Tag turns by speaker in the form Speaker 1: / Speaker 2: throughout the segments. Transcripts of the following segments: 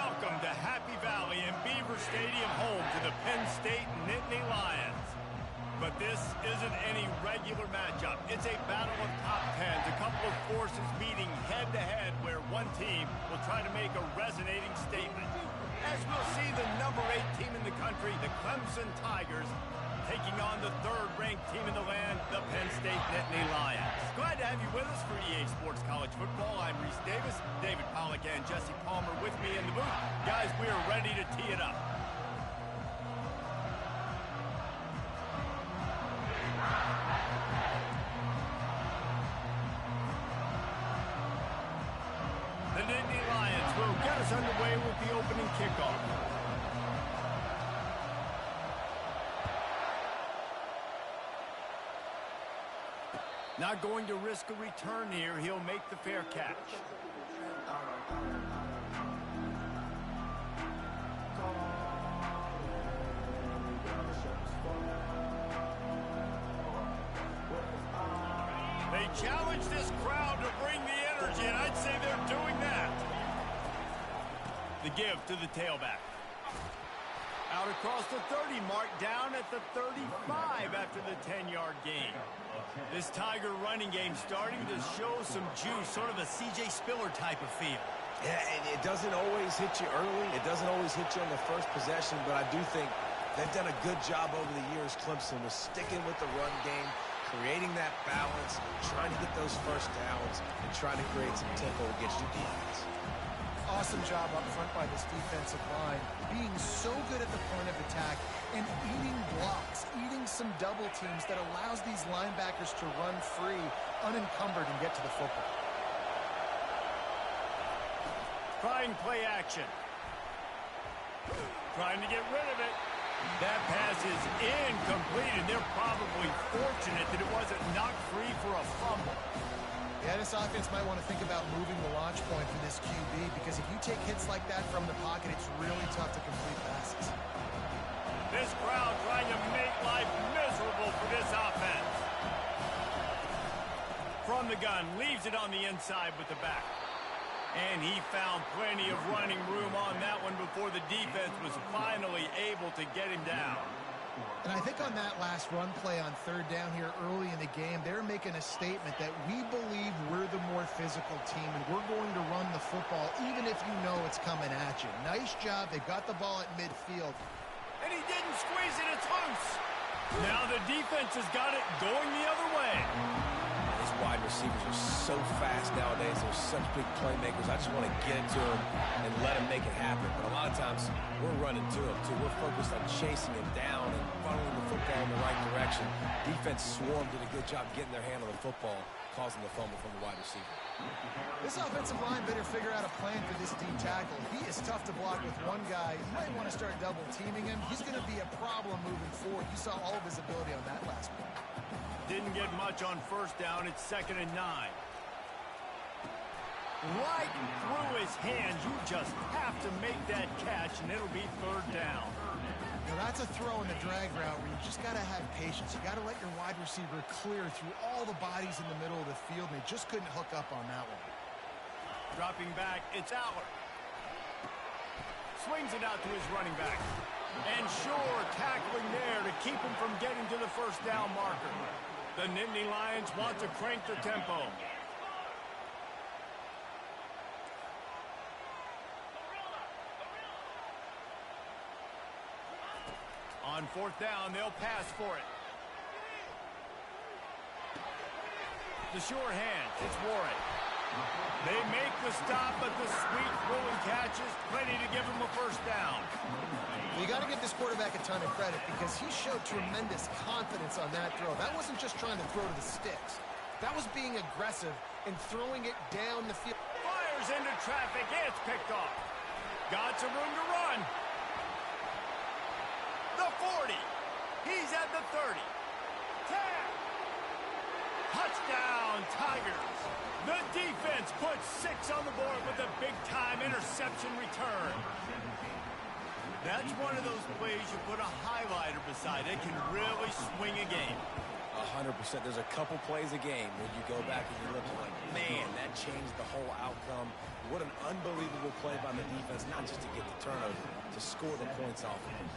Speaker 1: Welcome to Happy Valley and Beaver Stadium, home to the Penn State Nittany Lions. But this isn't any regular matchup. It's a battle of top tens, a couple of forces meeting head-to-head where one team will try to make a resonating statement. As we'll see the number 8 team in the country, the Clemson Tigers, taking on the third-ranked team in the land, the Penn State Nittany Lions. Glad to have you with us for EA Sports College Football. I'm Reese Davis, David Pollack and Jesse Palmer with me in the booth. Guys, we are ready to tee it up. The Nittany Lions will get us underway with the opening kickoff. Not going to risk a return here. He'll make the fair catch. They challenge this crowd to bring the energy, and I'd say they're doing that. The give to the tailback. Out across the 30 mark, down at the 35 after the 10-yard gain. This Tiger running game starting to show some juice, sort of a C.J. Spiller type of feel.
Speaker 2: Yeah, and it doesn't always hit you early. It doesn't always hit you on the first possession, but I do think they've done a good job over the years, Clemson, with sticking with the run game, creating that balance, trying to get those first downs, and trying to create some tempo against your defense.
Speaker 3: Awesome job up front by this defensive line, being so good at the point of attack and eating blocks, eating some double teams that allows these linebackers to run free, unencumbered, and get to the football.
Speaker 1: Trying play action. Trying to get rid of it. That pass is incomplete, and they're probably fortunate that it wasn't knocked free for a fumble.
Speaker 3: Yeah, this offense might want to think about moving the launch point for this QB, because if you take hits like that from the pocket, it's really tough to complete passes.
Speaker 1: This crowd trying to make life miserable for this offense. From the gun, leaves it on the inside with the back. And he found plenty of running room on that one before the defense was finally able to get him down.
Speaker 3: And I think on that last run play on third down here early in the game, they're making a statement that we believe we're the more physical team and we're going to run the football even if you know it's coming at you. Nice job. They got the ball at midfield.
Speaker 1: And he didn't squeeze it. It's loose. Now the defense has got it going the other way.
Speaker 2: These wide receivers are so fast nowadays. They're such big playmakers. I just want to get it to them and let them make it happen. But a lot of times, we're running to them, too. We're focused on chasing him down and funneling the football in the right direction. Defense swarmed, did a good job getting their hand on the football, causing the fumble from the wide receiver.
Speaker 3: This offensive line better figure out a plan for this D tackle. He is tough to block with one guy. You might want to start double teaming him. He's going to be a problem moving forward. You saw all of his ability on that last one.
Speaker 1: Didn't get much on first down. It's 2nd and 9. Right through his hands. You just have to make that catch, and it'll be 3rd down.
Speaker 3: Now that's a throw in the drag route where you just got to have patience. You got to let your wide receiver clear through all the bodies in the middle of the field, and they just couldn't hook up on that one.
Speaker 1: Dropping back, it's Aller. Swings it out to his running back. And sure, tackling there to keep him from getting to the first down marker. The Nittany Lions want to crank the tempo. On 4th down, they'll pass for it. The sure hands, it's Warren. They make the stop, but the sweet rolling catches, plenty to give them a first down.
Speaker 3: You got to give this quarterback a ton of credit because he showed tremendous confidence on that throw. That wasn't just trying to throw to the sticks. That was being aggressive and throwing it down the field.
Speaker 1: Fires into traffic. It's picked off. Got some room to run. The 40. He's at the 30. 10. Touchdown, Tigers. The defense puts 6 on the board with a big-time interception return. That's one of those plays you put a highlighter beside. It can really swing a game.
Speaker 2: 100%. There's a couple plays a game where you go back and you look like, man, that changed the whole outcome. What an unbelievable play by the defense. offense, not just to get the turnover, to score the points off of it.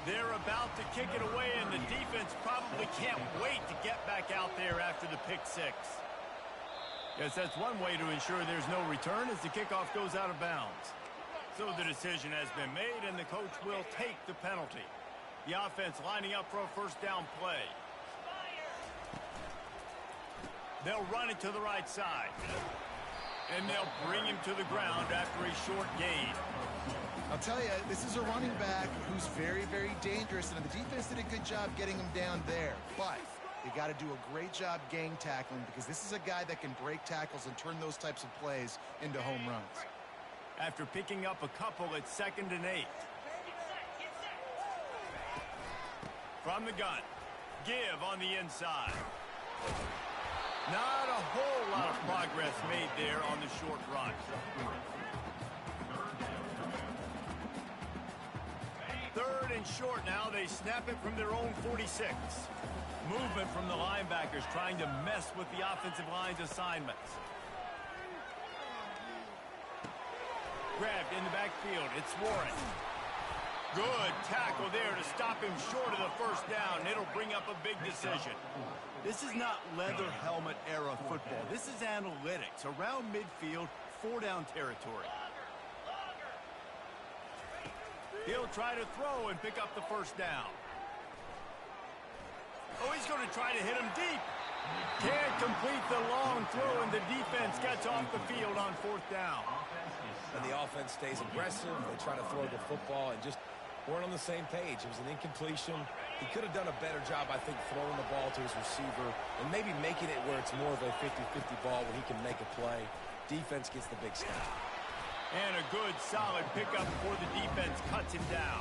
Speaker 1: They're about to kick it away, and the defense probably can't wait to get back out there after the pick six. Yes, that's one way to ensure there's no return as the kickoff goes out of bounds. So the decision has been made, and the coach will take the penalty. The offense lining up for a first down play. They'll run it to the right side. And they'll bring him to the ground after a short gain.
Speaker 3: I'll tell you, this is a running back who's very, very dangerous, and the defense did a good job getting him down there. But they got to do a great job gang tackling, because this is a guy that can break tackles and turn those types of plays into home runs.
Speaker 1: After picking up a couple, it's 2nd and 8. From the gun, give on the inside. Not a whole lot of progress made there on the short run. 3rd and short now. They snap it from their own 46. Movement from the linebackers trying to mess with the offensive line's assignments. Grabbed in the backfield. It's Warren. Good tackle there to stop him short of the first down. It'll bring up a big decision. This is not leather helmet era football. This is analytics. Around midfield, 4-down territory. He'll try to throw and pick up the first down. Oh, he's going to try to hit him deep. Can't complete the long throw, and the defense gets off the field on 4th down.
Speaker 2: And the offense stays aggressive. They try to throw the football and just weren't on the same page. It was an incompletion. He could have done a better job, I think, throwing the ball to his receiver and maybe making it where it's more of a 50-50 ball where he can make a play. Defense gets the big stop.
Speaker 1: And a good, solid pickup before the defense cuts him down.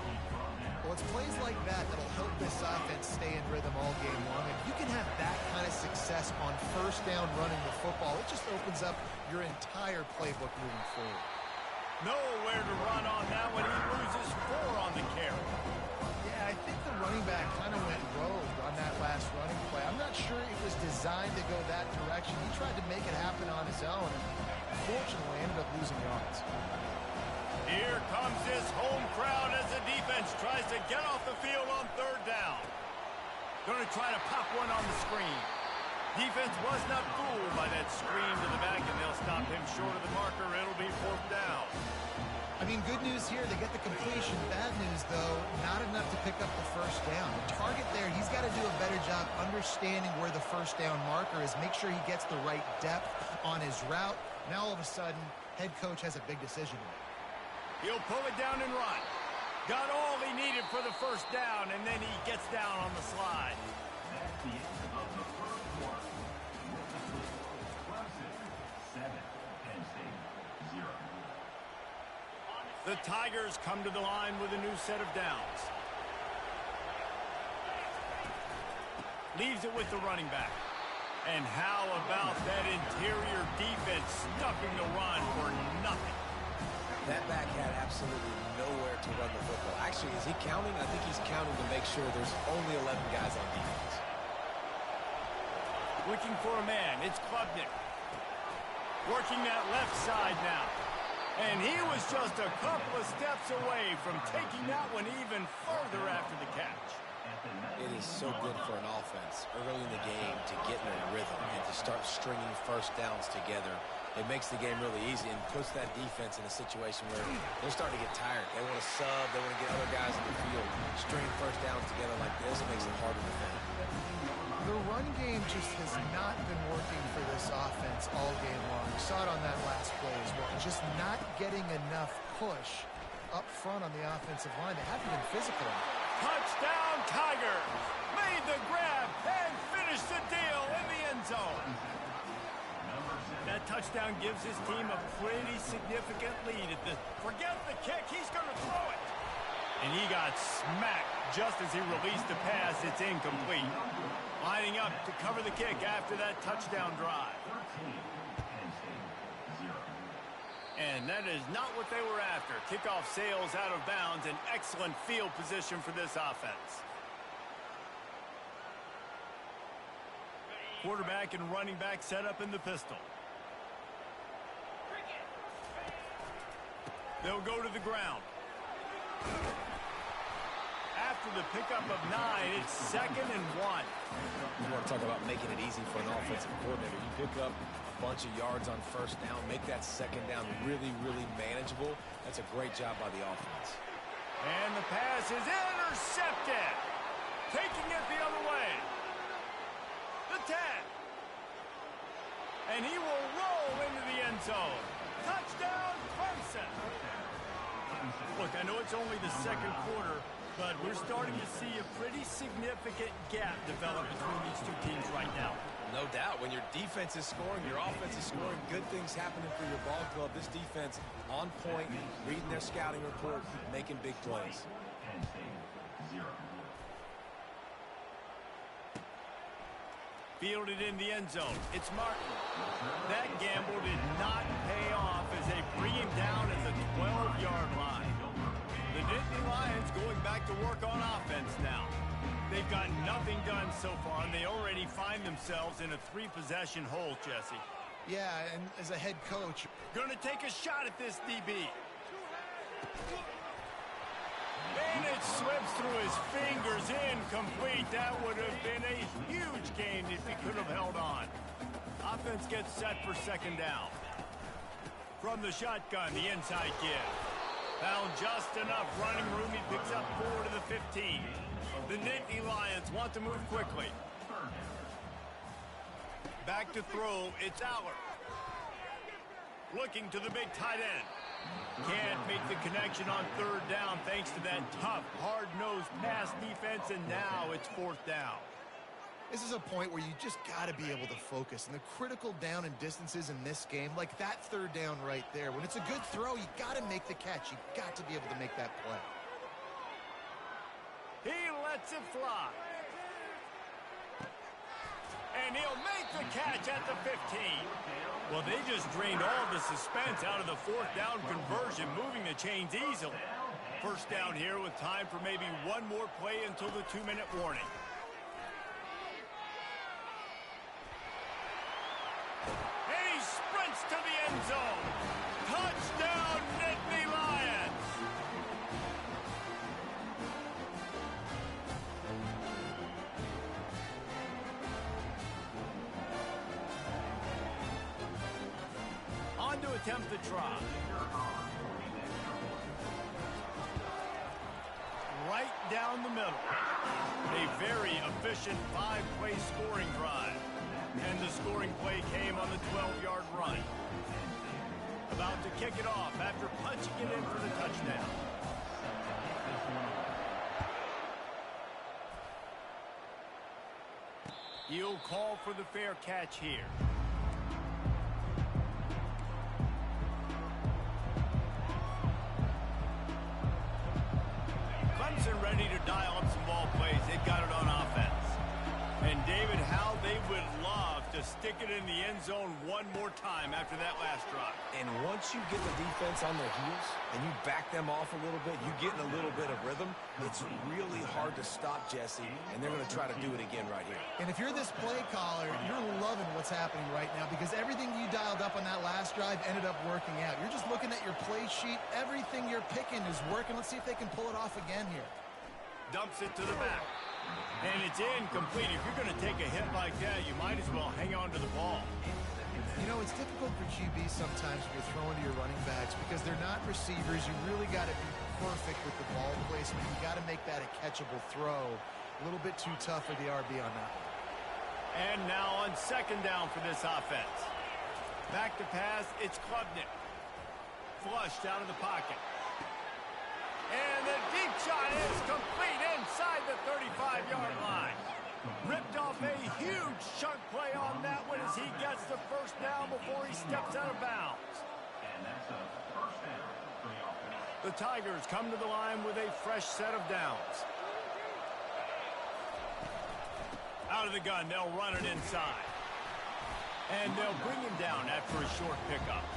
Speaker 3: Well, it's plays like that that'll help this offense stay in rhythm all game long. If you can have that kind of success on first down running the football, it just opens up your entire playbook moving forward.
Speaker 1: Nowhere to run on that one. He loses 4 on the carry.
Speaker 3: Yeah, I think the running back kind of went rogue on that last running play. I'm not sure it was designed to go that direction. He tried to make it happen on his own, and fortunately ended up losing yards.
Speaker 1: Here comes this home crowd as the defense tries to get off the field on 3rd down. Going to try to pop one on the screen. Defense was not fooled by that screen to the back, and they'll stop him short of the marker. It'll be 4th down.
Speaker 3: I mean, good news here. They get the completion. Bad news, though, not enough to pick up the first down. The target there, he's got to do a better job understanding where the first down marker is, make sure he gets the right depth on his route. Now, all of a sudden, head coach has a big decision to make.
Speaker 1: He'll pull it down and run. Got all he needed for the first down, and then he gets down on the slide.
Speaker 4: That's the end of the first quarter. Clemson 7, Penn State 0.
Speaker 1: The Tigers come to the line with a new set of downs. Leaves it with the running back. And how about that interior defense stuffing the run for nothing?
Speaker 2: That back had absolutely nowhere to run the football. Actually, is he counting? I think he's counting to make sure there's only 11 guys on defense.
Speaker 1: Looking for a man. It's Klubnik. Working that left side now. And he was just a couple of steps away from taking that one even further after the catch.
Speaker 2: It is so good for an offense early in the game to get in a rhythm and to start stringing first downs together. It makes the game really easy and puts that defense in a situation where they're starting to get tired. They want to sub. They want to get other guys in the field. Stringing first downs together like this makes it harder to defend.
Speaker 3: The run game just has not been working for this offense all game long. We saw it on that last play as well. Just not getting enough push up front on the offensive line. They haven't been physical enough.
Speaker 1: Touchdown, Tigers! Made the grab and finished the deal in the end zone. That touchdown gives his team a pretty significant lead. Forget the kick, he's going to throw it. And he got smacked just as he released the pass. It's incomplete. Lining up to cover the kick after that touchdown drive. And that is not what they were after. Kickoff sails out of bounds. An excellent field position for this offense. Quarterback and running back set up in the pistol. They'll go to the ground. After the pickup of 9, it's 2nd and 1.
Speaker 2: You want to talk about making it easy for an offensive coordinator. You pick up a bunch of yards on first down, make that second down really, really manageable. That's a great job by the offense.
Speaker 1: And the pass is intercepted. Taking it the other way. The 10. And he will roll into the end zone. Touchdown, Clemson. Look, I know it's only the second quarter, but we're starting to see a pretty significant gap develop between these two teams right now.
Speaker 2: No doubt. When your defense is scoring, your offense is scoring, good things happening for your ball club. This defense on point, reading their scouting report, making big plays.
Speaker 4: Penn State, 0.
Speaker 1: Fielded in the end zone. It's Martin. That gamble did not pay off as they bring him down at the 12-yard line. The Nittany Lions going back to work on offense now. They've got nothing done so far, and they already find themselves in a 3-possession hole, Jesse.
Speaker 3: Yeah, and as a head coach,
Speaker 1: Going to take a shot at this DB. And it slips through his fingers, incomplete. That would have been a huge gain if he could have held on. Offense gets set for 2nd down. From the shotgun, the inside give. Found just enough running room. He picks up 4 to the 15. The Nittany Lions want to move quickly. Back to throw, it's Aller. Looking to the big tight end. Can't make the connection on 3rd down thanks to that tough, hard-nosed pass defense, and now it's 4th down.
Speaker 3: this is a point where you just got to be able to focus. And the critical down and distances in this game, like that 3rd down right there, when it's a good throw, you got to make the catch. You got to be able to make that play.
Speaker 1: He lets it fly. And he'll make the catch at the 15. Well, they just drained all the suspense out of the 4th down conversion, moving the chains easily. 1st down here with time for maybe one more play until the 2-minute warning. And he sprints to the end zone. Touchdown, Nittany Lions. On to attempt the try. Right down the middle. A very efficient 5-play scoring drive. And the scoring play came on the 12-yard run. About to kick it off after punching it in for the touchdown. He'll call for the fair catch here. Clemson ready to dial up some ball plays. They've got it on offense. And David, how they would love to stick it in the end zone one more time after that last drive.
Speaker 2: And once you get the defense on their heels and you back them off a little bit, you get in a little bit of rhythm, it's really hard to stop, Jesse, and they're going to try to do it again right here.
Speaker 3: And if you're this play caller, you're loving what's happening right now because everything you dialed up on that last drive ended up working out. You're just looking at your play sheet. Everything you're picking is working. Let's see if they can pull it off again here.
Speaker 1: Dumps it to the back. And it's incomplete. If you're going to take a hit like that, you might as well hang on to the ball.
Speaker 3: You know, it's difficult for QBs sometimes when you're throwing to your running backs because they're not receivers. You really got to be perfect with the ball placement. You got to make that a catchable throw. A little bit too tough for the RB on that.
Speaker 1: And now on 2nd down for this offense. Back to pass, it's Klubnik. Flushed out of the pocket. And the deep shot is complete inside the 35-yard line. Ripped off a huge chunk play on that one as he gets the 1st down before he steps out of bounds.
Speaker 4: And that's a 1st down for the offense.
Speaker 1: The Tigers come to the line with a fresh set of downs. Out of the gun, they'll run it inside. And they'll bring him down after a short pickup.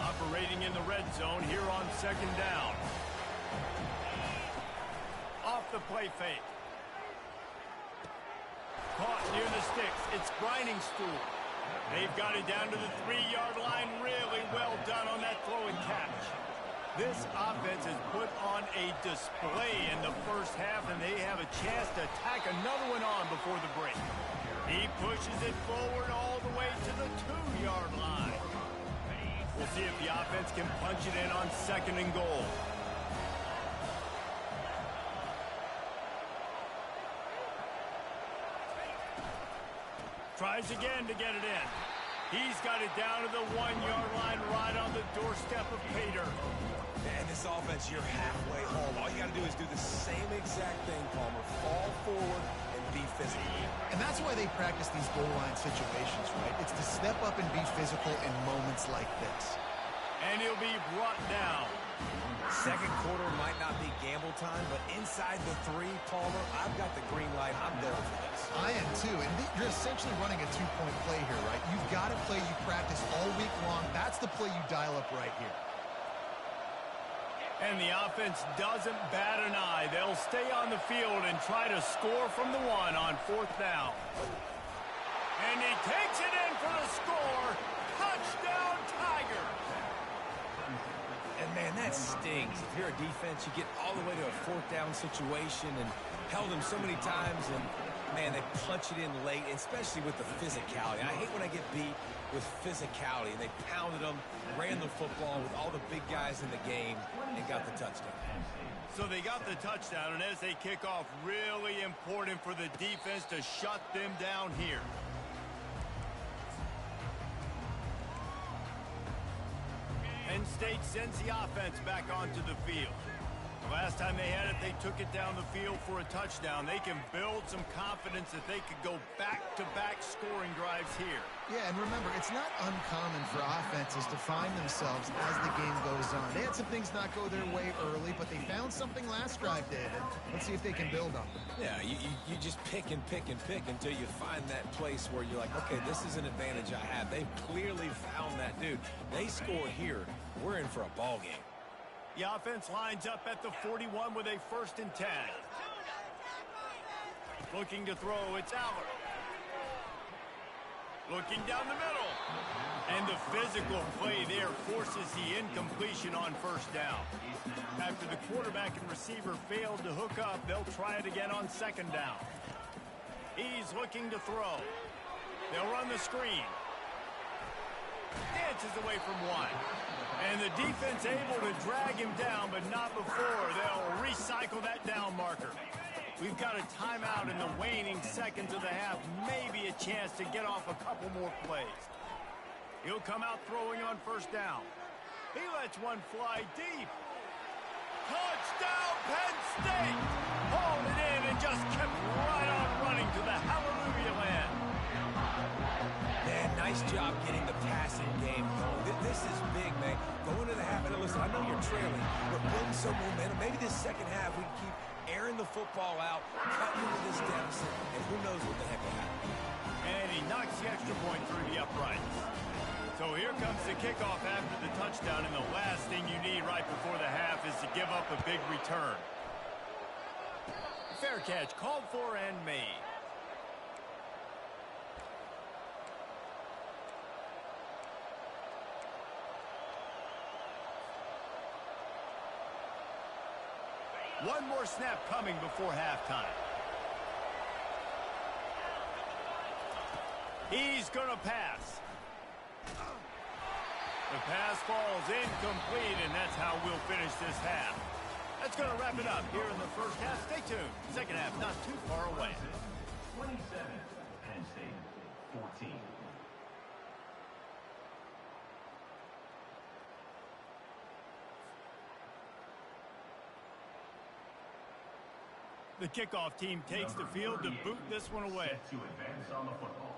Speaker 1: Operating in the red zone here on 2nd down. the play fake. Caught near the sticks. It's grinding stool. They've got it down to the 3-yard line. Really well done on that throw and catch. This offense has put on a display in the first half, and they have a chance to tack another one on before the break. He pushes it forward all the way to the 2-yard line. We'll see if the offense can punch it in on 2nd and goal. Tries again to get it in. He's got it down to the 1-yard line right on the doorstep of Pater.
Speaker 2: Man, this offense, you're halfway home. All you got to do is do the same exact thing, Palmer. Fall forward and be physical.
Speaker 3: And that's why they practice these goal line situations, right? It's to step up and be physical in moments like this.
Speaker 1: And he'll be brought down.
Speaker 2: Second quarter might not be gamble time, but inside the 3, Palmer, I've got the green light. I'm going for this.
Speaker 3: I am too, and you're essentially running a 2-point play here, right? You've got a play you practice all week long. That's the play you dial up right here.
Speaker 1: And the offense doesn't bat an eye. They'll stay on the field and try to score from the 1 on 4th down. And he takes it in for the score. Touchdown, Tigers.
Speaker 2: And, man, that stings. If you're a defense, you get all the way to a 4th down situation and held them so many times, and, man, they punch it in late, especially with the physicality. I hate when I get beat with physicality, and they pounded them, ran the football with all the big guys in the game, and got the touchdown.
Speaker 1: So they got the touchdown, and as they kick off, really important for the defense to shut them down here. Penn State sends the offense back onto the field. The last time they had it, they took it down the field for a touchdown. They can build some confidence that they could go back-to-back scoring drives here.
Speaker 3: Yeah, and remember, it's not uncommon for offenses to find themselves as the game goes on. They had some things not go their way early, but they found something last drive did, and let's see if they can build on it.
Speaker 2: Yeah, you just pick and pick and pick until you find that place where you're like, okay, this is an advantage I have. They've clearly found that, dude. They score here, we're in for a ball game.
Speaker 1: The offense lines up at the 41 with a 1st and 10. Looking to throw, it's Aller. Looking down the middle. And the physical play there forces the incompletion on 1st down. After the quarterback and receiver failed to hook up, they'll try it again on 2nd down. He's looking to throw. They'll run the screen. Dances away from 1. And the defense able to drag him down, but not before. They'll recycle that down marker. We've got a timeout in the waning seconds of the half. Maybe a chance to get off a couple more plays. He'll come out throwing on 1st down. He lets one fly deep. Touchdown, Penn State! Hauled it in and just kept right on running to the hallelujah land.
Speaker 2: Man, nice job getting the passing game going. This is big, man. Going to the half, and listen, I know you're trailing, but building some momentum. Maybe this second half we can keep airing the football out, cutting into this deficit, and who knows what the heck will happen.
Speaker 1: And he knocks the extra point through the uprights. So here comes the kickoff after the touchdown, and the last thing you need right before the half is to give up a big return. Fair catch, called for and made. One more snap coming before halftime. He's going to pass. The pass falls incomplete, and that's how we'll finish this half. That's going to wrap it up here in the first half. Stay tuned. Second half not too far away.
Speaker 4: 27, Penn State, 14.
Speaker 1: The kickoff team takes the field to boot this one away.
Speaker 4: Set to advance on the football.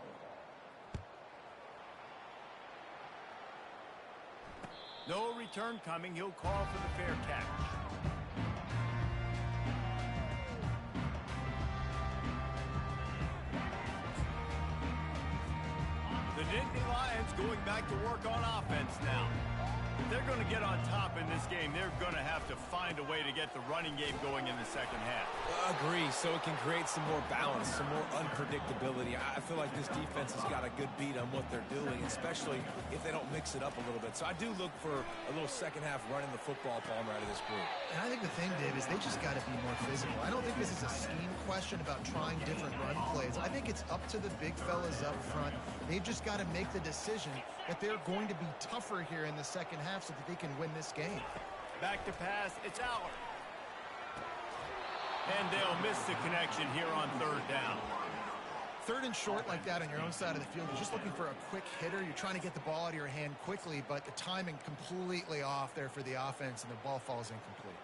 Speaker 1: No return coming. He'll call for the fair catch. The Nittany Lions going back to work on offense now. If they're going to get on top in this game, they're going to have to find a way to get the running game going in the second half.
Speaker 2: Agree, so it can create some more balance, some more unpredictability. I feel like this defense has got a good beat on what they're doing, especially if they don't mix it up a little bit. So I do look for a little second half running the football, Palmer, out of this group.
Speaker 3: And I think the thing, Dave, is they just got to be more physical. I don't think this is a scheme question about trying different run plays. I think it's up to the big fellas up front. They've just got to make the decision that they're going to be tougher here in the second half so that they can win this game.
Speaker 1: Back to pass, it's Aller. And they'll miss the connection here on third down.
Speaker 3: Third and short like that on your own side of the field, you're just looking for a quick hitter. You're trying to get the ball out of your hand quickly, but the timing completely off there for the offense, and the ball falls incomplete.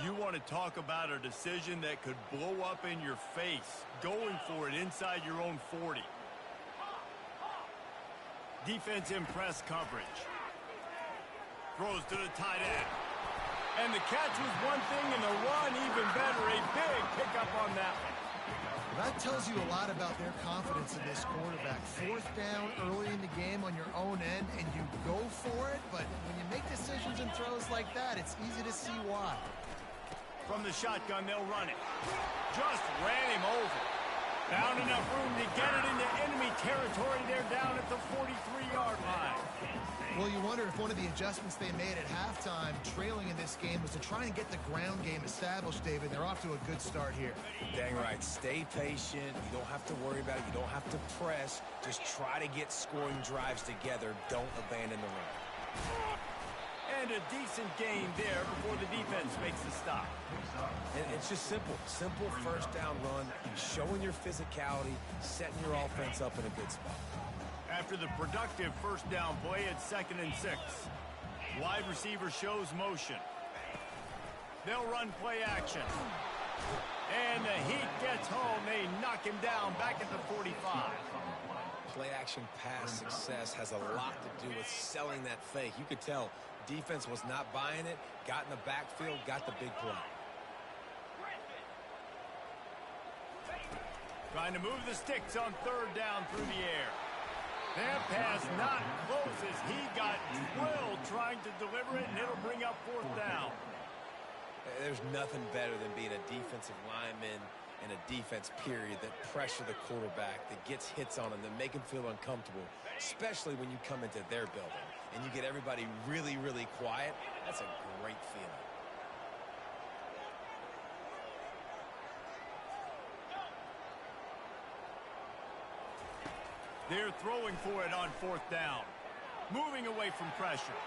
Speaker 1: You want to talk about a decision that could blow up in your face, going for it inside your own 40. Defense in press coverage. Throws to the tight end. And the catch was one thing, and the run even better. A big pickup on that one.
Speaker 3: Well, that tells you a lot about their confidence in this quarterback. Fourth down early in the game on your own end, and you go for it, but when you make decisions and throws like that, it's easy to see why.
Speaker 1: From the shotgun, they'll run it. Just ran him over. Found enough room to get it into enemy territory. They're down at the 43-yard line.
Speaker 3: Well, you wonder if one of the adjustments they made at halftime, trailing in this game, was to try and get the ground game established, David. They're off to a good start here.
Speaker 2: Dang right. Stay patient. You don't have to worry about it. You don't have to press. Just try to get scoring drives together. Don't abandon the run.
Speaker 1: And a decent gain there before the defense makes the stop.
Speaker 2: And it's just simple. Simple first down run, showing your physicality, setting your offense up in a good spot.
Speaker 1: After the productive first down play at 2nd and 6. Wide receiver shows motion. They'll run play action. And the heat gets home. They knock him down back at the 45.
Speaker 2: Play action pass success has a lot to do with selling that fake. You could tell defense was not buying it, got in the backfield, got the big play.
Speaker 1: Trying to move the sticks on third down through the air. That pass not close as he got drilled trying to deliver it, and it'll bring up fourth down.
Speaker 2: There's nothing better than being a defensive lineman and a defense period that pressure the quarterback, that gets hits on him, that make him feel uncomfortable, especially when you come into their building and you get everybody really, really quiet. That's a great feeling.
Speaker 1: They're throwing for it on fourth down. Moving away from pressure.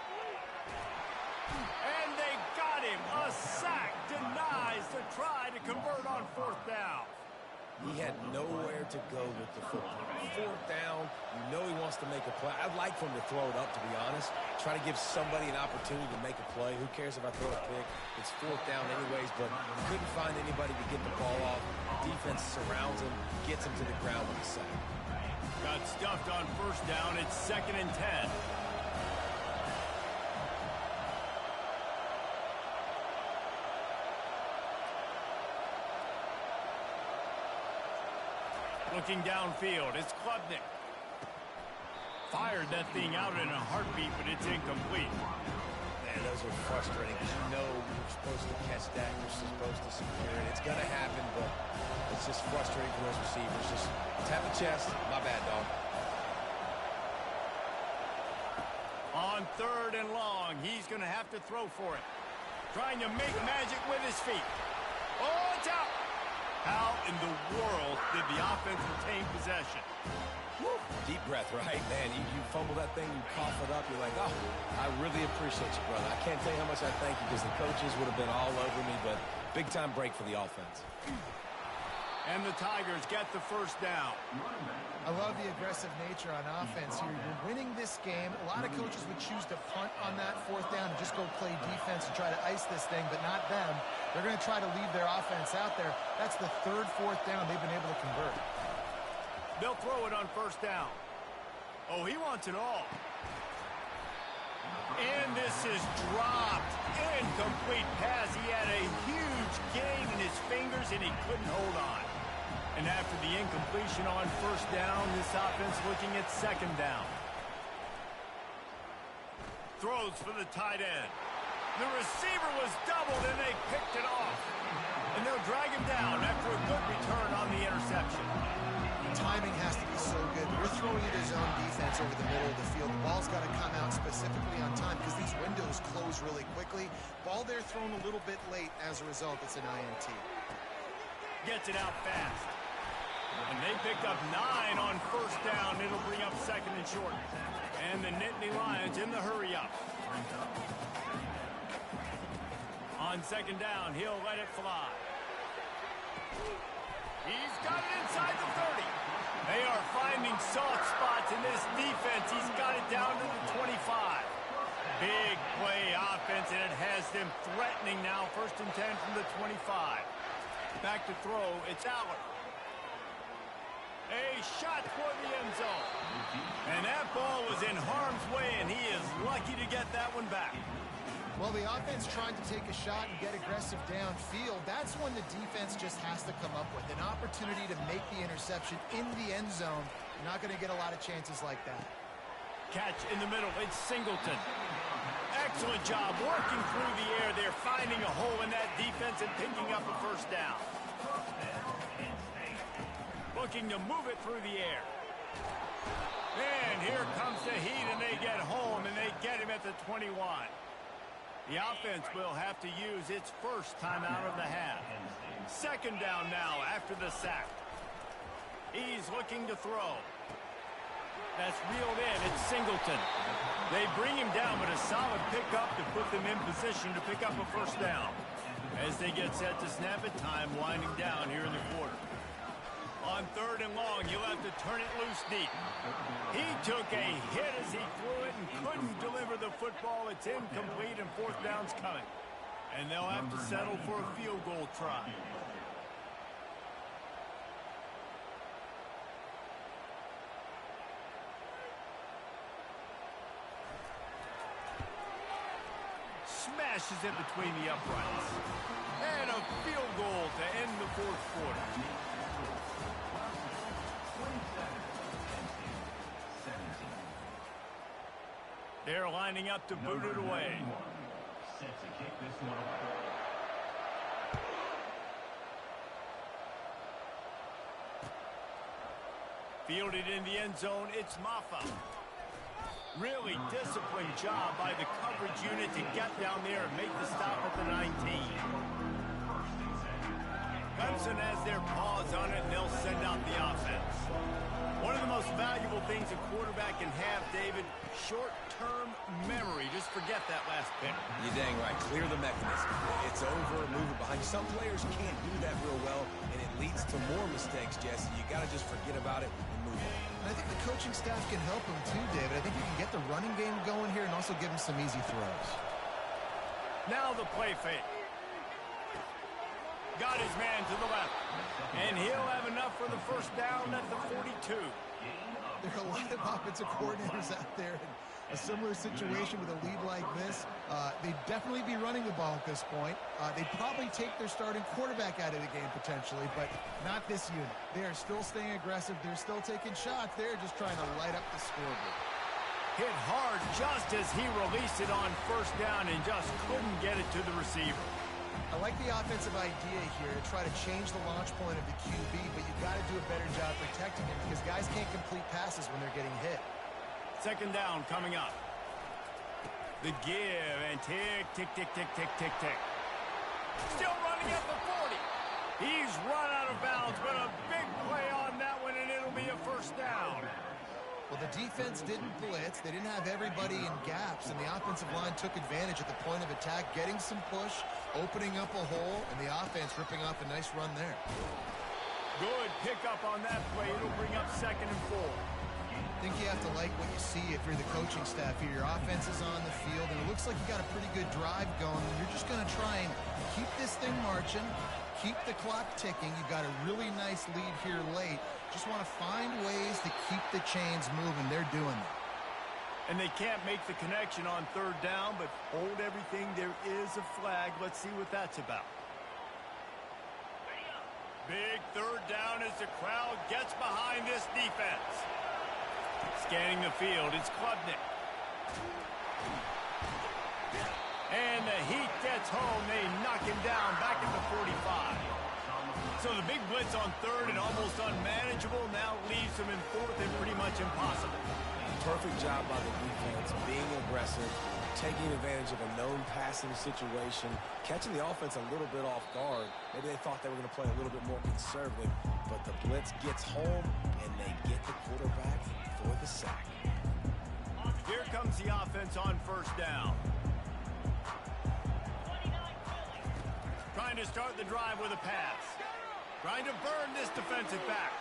Speaker 1: And they got him. A sack denies the try to convert on fourth down.
Speaker 2: He had nowhere to go with the football. Fourth down, you know he wants to make a play. I'd like for him to throw it up, to be honest. Try to give somebody an opportunity to make a play. Who cares if I throw a pick? It's fourth down anyways, but couldn't find anybody to get the ball off. Defense surrounds him, gets him to the ground with a sack.
Speaker 1: Got stuffed on first down. It's 2nd and 10. Looking downfield, it's Klubnik. Fired that thing out in a heartbeat, but it's incomplete.
Speaker 2: Man, those are frustrating because you know you're supposed to catch that, you're supposed to secure it. It's going to happen, but it's just frustrating for those receivers. Just tap the chest. My bad, dog.
Speaker 1: On third and long, he's going to have to throw for it. Trying to make magic with his feet. Oh, it's out. How in the world did the offense retain possession?
Speaker 2: Woo. Deep breath, right? Man, you fumble that thing, you cough it up, you're like, oh, I really appreciate you, brother. I can't tell you how much I thank you because the coaches would have been all over me, but big-time break for the offense.
Speaker 1: And the Tigers get the first down.
Speaker 3: I love the aggressive nature on offense here. You're winning this game. A lot of coaches would choose to punt on that fourth down and just go play defense and try to ice this thing, but not them. They're going to try to leave their offense out there. That's the third, fourth down they've been able to convert.
Speaker 1: They'll throw it on first down. Oh, he wants it all. And this is dropped. Incomplete pass. He had a huge gain in his fingers, and he couldn't hold on. And after the incompletion on first down, this offense looking at second down. Throws for the tight end. The receiver was doubled, and they picked it off. And they'll drag him down after a good return on the interception.
Speaker 3: The timing has to be so good. We're throwing it as zone defense over the middle of the field. The ball's got to come out specifically on time because these windows close really quickly. Ball there thrown a little bit late. As a result, it's an INT.
Speaker 1: Gets it out fast. And they pick up 9 on first down. It'll bring up second and short. And the Nittany Lions in the hurry-up. On second down, he'll let it fly. He's got it inside the 30. They are finding soft spots in this defense. He's got it down to the 25. Big play offense, and it has them threatening now. First and 10 from the 25. Back to throw, it's Allen. A shot toward the end zone. And that ball was in harm's way, and he is lucky to get that one back.
Speaker 3: Well, the offense trying to take a shot and get aggressive downfield. That's when the defense just has to come up with an opportunity to make the interception in the end zone. You're not going to get a lot of chances like that.
Speaker 1: Catch in the middle. It's Singleton. Excellent job working through the air. They're finding a hole in that defense and picking up a first down. Looking to move it through the air. And here comes the heat, and they get home, and they get him at the 21. The offense will have to use its first timeout of the half. Second down now after the sack. He's looking to throw. That's reeled in. It's Singleton. They bring him down, but a solid pickup to put them in position to pick up a first down. As they get set to snap it, time winding down here in the quarter. On third and long, you'll have to turn it loose deep. He took a hit as he threw it and couldn't deliver the football. It's incomplete, and fourth down's coming. And they'll have to settle for a field goal try. Smashes it between the uprights. And a field goal to end the fourth quarter. They're lining up to boot it away.
Speaker 4: Set to kick this one away.
Speaker 1: Fielded in the end zone, it's Maffa. Really disciplined job by the coverage unit to get down there and make the stop at the 19. Clemson has their paws on it, and they'll send out the offense. One of the most valuable things a quarterback can have, David, short-term memory. Just forget that last pick.
Speaker 2: You're dang right. Clear the mechanism. It's over, move it behind you. Some players can't do that real well, and it leads to more mistakes, Jesse. You got to just forget about it and move on.
Speaker 3: And I think the coaching staff can help him too, David. I think you can get the running game going here and also give him some easy throws.
Speaker 1: Now the play fake. Got his man to the left. And he'll have enough for the first down at the 42.
Speaker 3: There are a lot of offensive coordinators out there in a similar situation with a lead like this. They'd definitely be running the ball at this point. They'd probably take their starting quarterback out of the game potentially, but not this unit. They are still staying aggressive. They're still taking shots. They're just trying to light up the scoreboard.
Speaker 1: Hit hard just as he released it on first down and just couldn't get it to the receiver.
Speaker 3: I like the offensive idea here to try to change the launch point of the QB, but you've got to do a better job protecting him because guys can't complete passes when they're getting hit.
Speaker 1: Second down coming up. The give and tick, tick, tick, tick, tick, tick, tick. Still running at the 40. He's run out of bounds, but a big play on that one, and it'll be a first down.
Speaker 3: Well, the defense didn't blitz. They didn't have everybody in gaps, and the offensive line took advantage at the point of attack, getting some push, opening up a hole, and the offense ripping off a nice run there.
Speaker 1: Good pickup on that play. It'll bring up second and 4.
Speaker 3: I think you have to like what you see if you're the coaching staff here. Your offense is on the field, and it looks like you got a pretty good drive going, and you're just going to try and keep this thing marching, keep the clock ticking. You've got a really nice lead here late. Just want to find ways to keep the chains moving. They're doing that.
Speaker 1: And they can't make the connection on third down, but hold everything. There is a flag. Let's see what that's about. Big third down as the crowd gets behind this defense. Scanning the field, it's Klubnik. And the Heat gets home. They knock him down back at the 45. So the big blitz on third and almost unmanageable now leaves him in fourth and pretty much impossible.
Speaker 2: Perfect job by the defense, being aggressive, taking advantage of a known passing situation, catching the offense a little bit off guard. Maybe they thought they were going to play a little bit more conservative, but the blitz gets home, and they get the quarterback for the sack.
Speaker 1: Here comes the offense on first down. Trying to start the drive with a pass. Trying to burn this defensive back.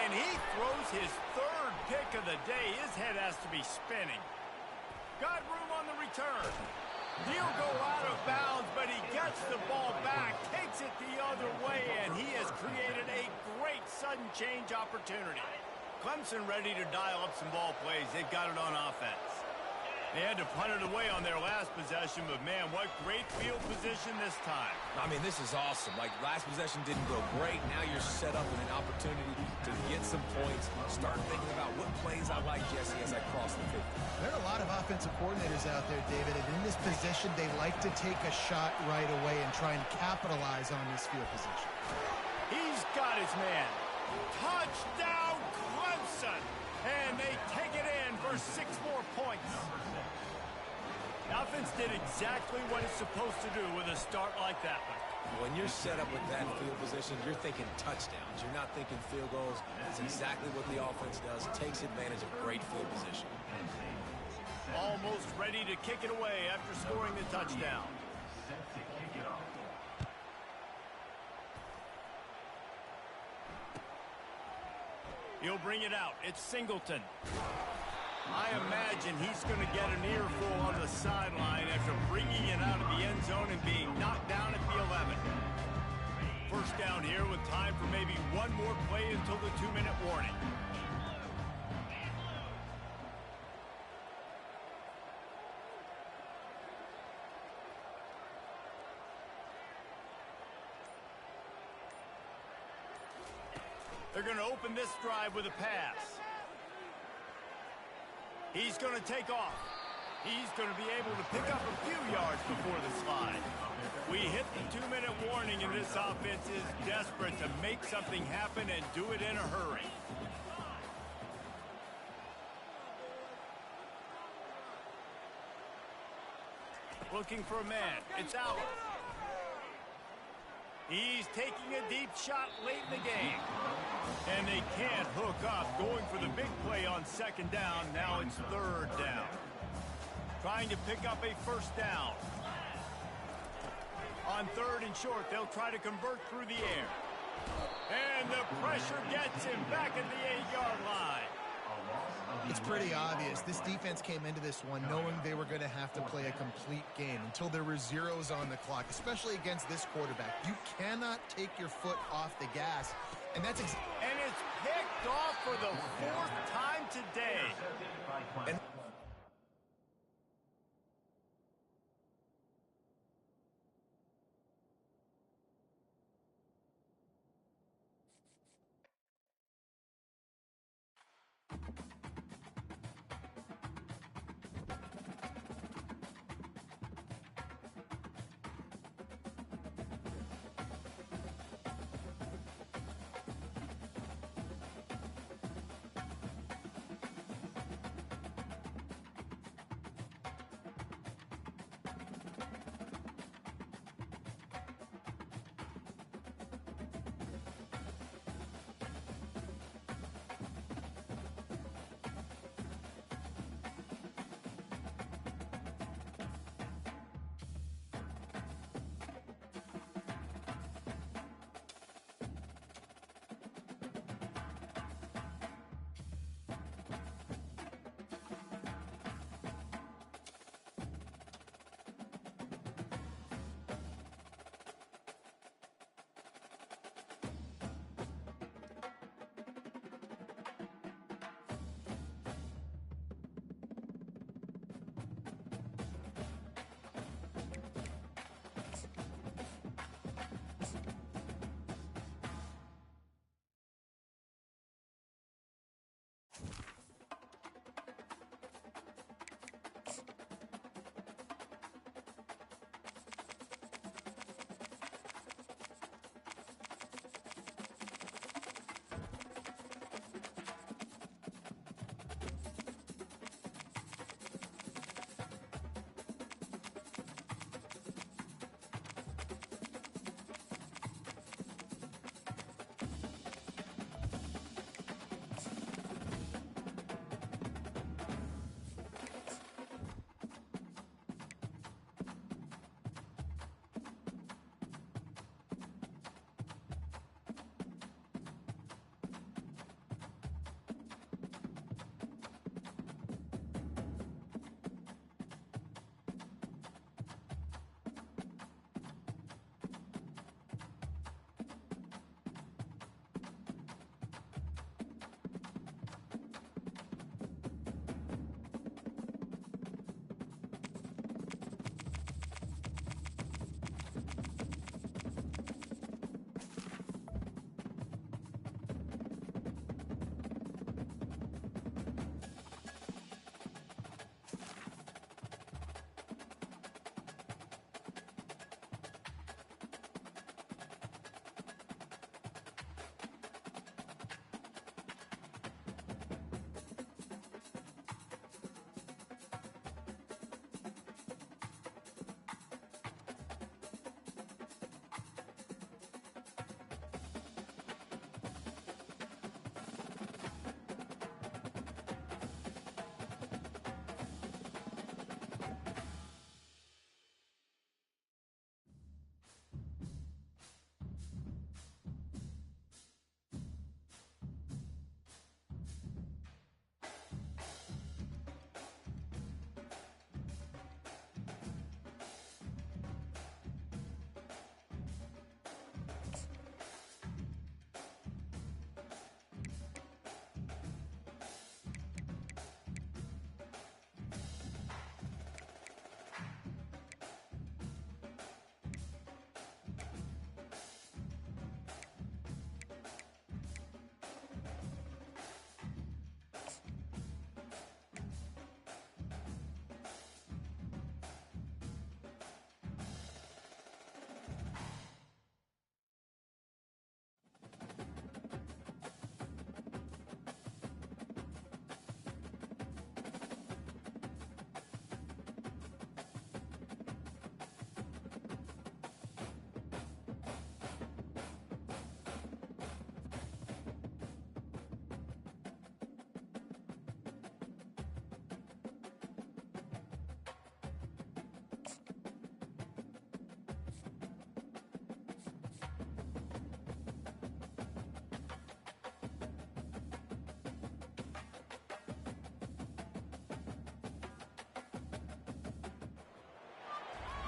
Speaker 1: And he throws his third pick of the day. His head has to be spinning. Got room on the return. He'll go out of bounds, but he gets the ball back, takes it the other way, and he has created a great sudden change opportunity. Clemson ready to dial up some ball plays. They've got it on offense. They had to punt it away on their last possession, but man, what great field position this time.
Speaker 2: I mean, this is awesome. Like, last possession didn't go great. Now you're set up with an opportunity to get some points. Start thinking about what plays I like, Jesse, as I cross the 50.
Speaker 3: There are a lot of offensive coordinators out there, David, and in this position, they like to take a shot right away and try and capitalize on this field position.
Speaker 1: He's got his man. Touchdown, Clemson! And they take it in for 6 more points. The offense did exactly what it's supposed to do with a start like that one.
Speaker 2: When you're set up with that field position, you're thinking touchdowns. You're not thinking field goals. That's exactly what the offense does. Takes advantage of great field position.
Speaker 1: Almost ready to kick it away after scoring the touchdown. He'll bring it out. It's Singleton. I imagine he's going to get an earful on the sideline after bringing it out of the end zone and being knocked down at the 11. First down here with time for maybe one more play until the 2-minute warning. They're going to open this drive with a pass. He's going to take off. He's going to be able to pick up a few yards before the slide. We hit the 2-minute warning, and this offense is desperate to make something happen and do it in a hurry. Looking for a man. It's Allen. He's taking a deep shot late in the game. And they can't hook up, going for the big play on second down. Now it's third down. Trying to pick up a first down. On third and short, they'll try to convert through the air. And the pressure gets him back at the 8-yard line.
Speaker 3: It's pretty obvious. This defense came into this one knowing they were going to have to play a complete game until there were zeros on the clock, especially against this quarterback. You cannot take your foot off the gas, and that's
Speaker 1: and it's picked off for the 4th time today.
Speaker 2: And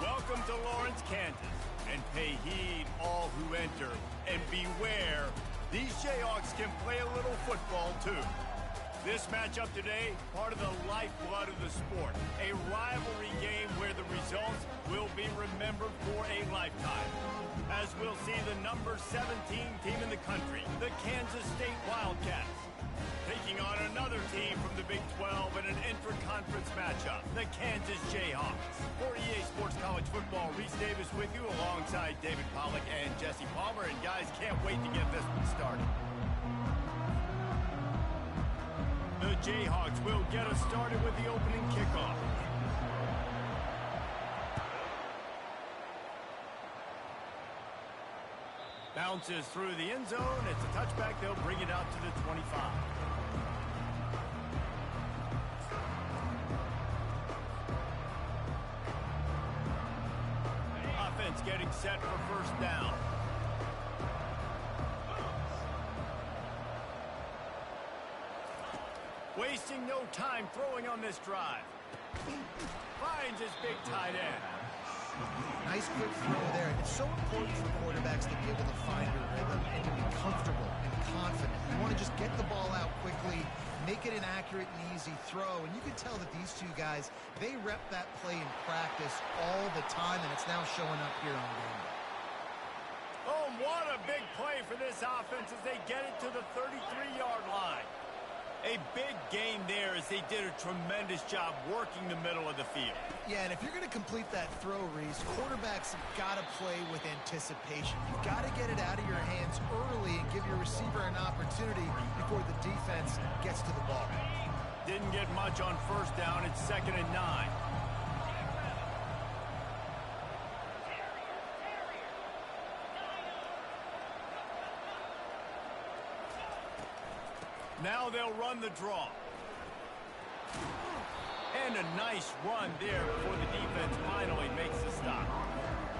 Speaker 1: Welcome to Lawrence, Kansas, and pay heed all who enter, and beware, these Jayhawks can play a little football too. This matchup today, part of the lifeblood of the sport, a rivalry game where the results will be remembered for a lifetime. As we'll see the number 17 team in the country, the Kansas State Wildcats, taking on another team from the Big 12 in an intra-conference matchup, the Kansas Jayhawks. For EA Sports College Football, Reese Davis with you alongside David Pollack and Jesse Palmer. And guys, can't wait to get this one started. The Jayhawks will get us started with the opening kickoff. Bounces through the end zone. It's a touchback. They'll bring it out to the 25. Offense getting set for first down. Wasting no time throwing on this drive. Finds his big tight end.
Speaker 3: Nice quick throw there. It's so important for quarterbacks to be able to find a rhythm and to be comfortable and confident. You want to just get the ball out quickly, make it an accurate and easy throw. And you can tell that these two guys, they rep that play in practice all the time, and it's now showing up here on game day.
Speaker 1: Oh, what a big play for this offense as they get it to the 33-yard line. A big gain there as they did a tremendous job working the middle of the field.
Speaker 3: Yeah, and if you're going to complete that throw, Reese, quarterbacks have got to play with anticipation. You've got to get it out of your hands early and give your receiver an opportunity before the defense gets to the ball.
Speaker 1: Didn't get much on first down. It's 2nd and 9. Now they'll run the draw. And a nice run there before the defense finally makes the stop.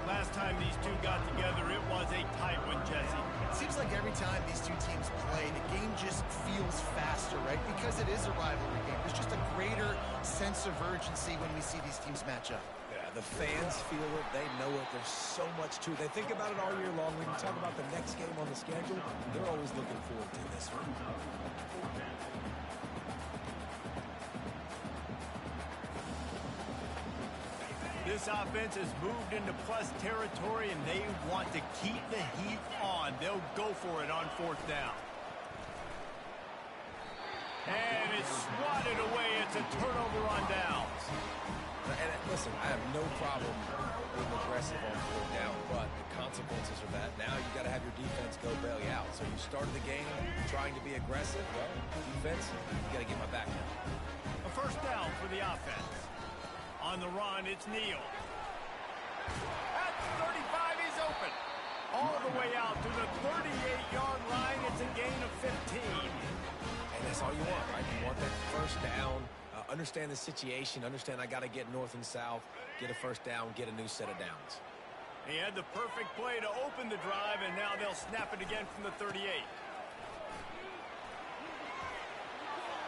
Speaker 1: Last time these two got together, it was a tight one, Jesse.
Speaker 3: It seems like every time these two teams play, the game just feels faster, right? Because it is a rivalry game. There's just a greater sense of urgency when we see these teams match up.
Speaker 2: Yeah, the fans feel it. They know it. There's so much to it. They think about it all year long. When you talk about the next game on the schedule, they're always looking forward to this one.
Speaker 1: This offense has moved into plus territory, and they want to keep the heat on. They'll go for it on fourth down. And it's swatted away. It's a turnover on downs.
Speaker 2: And listen, I have no problem being aggressive on fourth down, but the consequences are that now you got to have your defense go bail you out. So you started the game trying to be aggressive. Well, defense, you got to get my back now.
Speaker 1: A first down for the offense. On the run, it's Neal. At the 35, he's open. All the way out to the 38-yard line. It's a gain of 15.
Speaker 2: And that's all you want, right? You want that first down. Understand the situation. Understand I got to get north and south, get a first down, get a new set of downs.
Speaker 1: He had the perfect play to open the drive, and now they'll snap it again from the 38.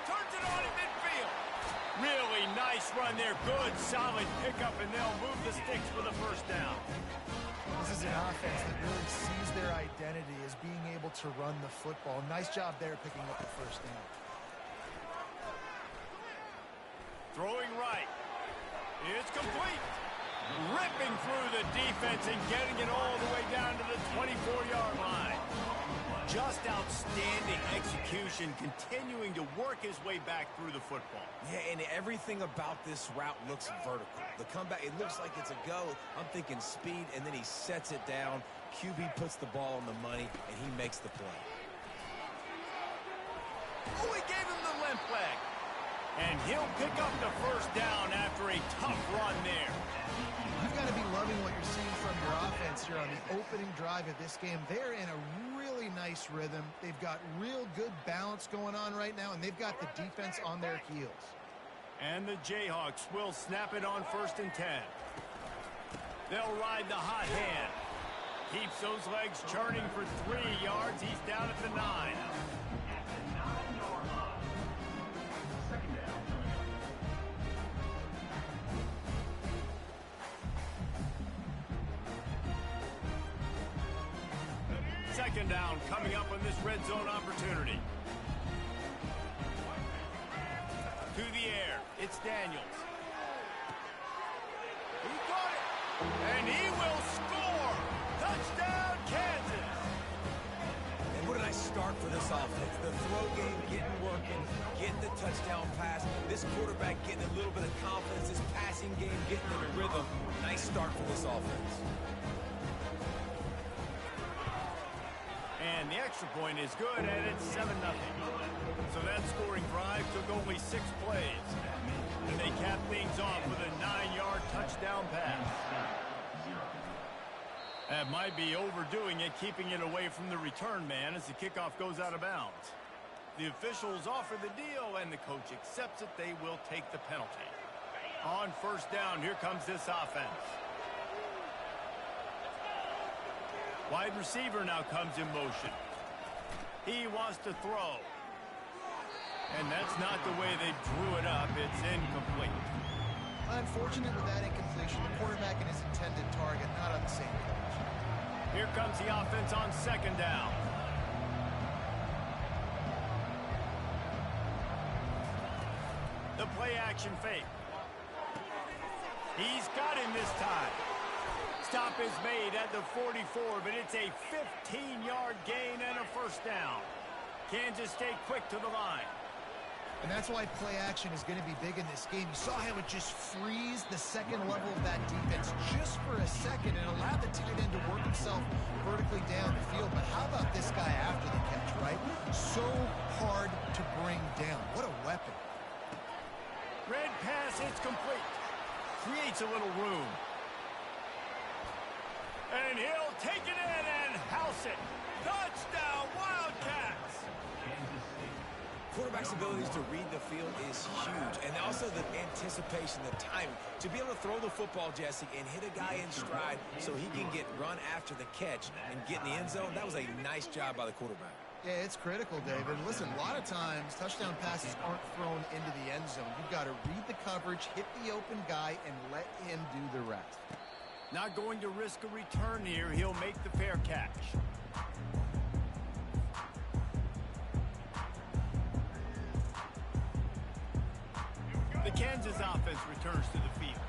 Speaker 1: Turns it on in midfield. Really nice run there. Good, solid pickup, and they'll move the sticks for the first down.
Speaker 3: This is an offense that really sees their identity as being able to run the football. Nice job there picking up the first down.
Speaker 1: Throwing right. It's complete. Ripping through the defense and getting it all the way down to the 24-yard line. Just outstanding execution, continuing to work his way back through the football.
Speaker 2: Yeah, and everything about this route looks vertical. The comeback, it looks like it's a go. I'm thinking speed, and then he sets it down. QB puts the ball on the money, and he makes the play.
Speaker 1: Oh, he gave him the limp leg. And he'll pick up the first down after a tough run there.
Speaker 3: You've got to be loving what you're seeing from your offense here on the opening drive of this game. They're in a really nice rhythm. They've got real good balance going on right now, and they've got the defense on their heels.
Speaker 1: And the Jayhawks will snap it on 1st and 10. They'll ride the hot hand. Keeps those legs churning for 3 yards. He's down at the 9. second down coming up on this red zone opportunity. To the air, it's Daniels. He got it, and he will score. Touchdown, Kansas.
Speaker 2: And what a nice start for this offense. The throw game getting working, getting the touchdown pass. This quarterback getting a little bit of confidence. This passing game getting in a rhythm. Nice start for this offense.
Speaker 1: And the extra point is good, and it's 7-0. So that scoring drive took only 6 plays. And they cap things off with a 9-yard touchdown pass. That might be overdoing it, keeping it away from the return man as the kickoff goes out of bounds. The officials offer the deal, and the coach accepts it. They will take the penalty. On first down, here comes this offense. Wide receiver now comes in motion. He wants to throw. And that's not the way they drew it up. It's incomplete.
Speaker 3: Unfortunate with that incompletion. The quarterback and his intended target not on the same page.
Speaker 1: Here comes the offense on second down. The play action fake. He's got him this time. Stop is made at the 44, but it's a 15-yard gain and a first down. Kansas stayed quick to the line.
Speaker 3: And that's why play action is going to be big in this game. You saw how it just freezed the second level of that defense just for a second and allowed the tight end to work himself vertically down the field. But how about this guy after the catch, right? So hard to bring down. What a weapon.
Speaker 1: Red pass, it's complete. Creates a little room. And he'll take it in and house it. Touchdown, Wildcats!
Speaker 2: Quarterback's abilities to read the field is huge. And also the anticipation, the timing. To be able to throw the football, Jesse, and hit a guy in stride so he can get run after the catch and get in the end zone, that was a nice job by the quarterback.
Speaker 3: Yeah, it's critical, David. Listen, a lot of times touchdown passes aren't thrown into the end zone. You've got to read the coverage, hit the open guy, and let him do the rest.
Speaker 1: Not going to risk a return here. He'll make the fair catch. The Kansas offense returns to the field.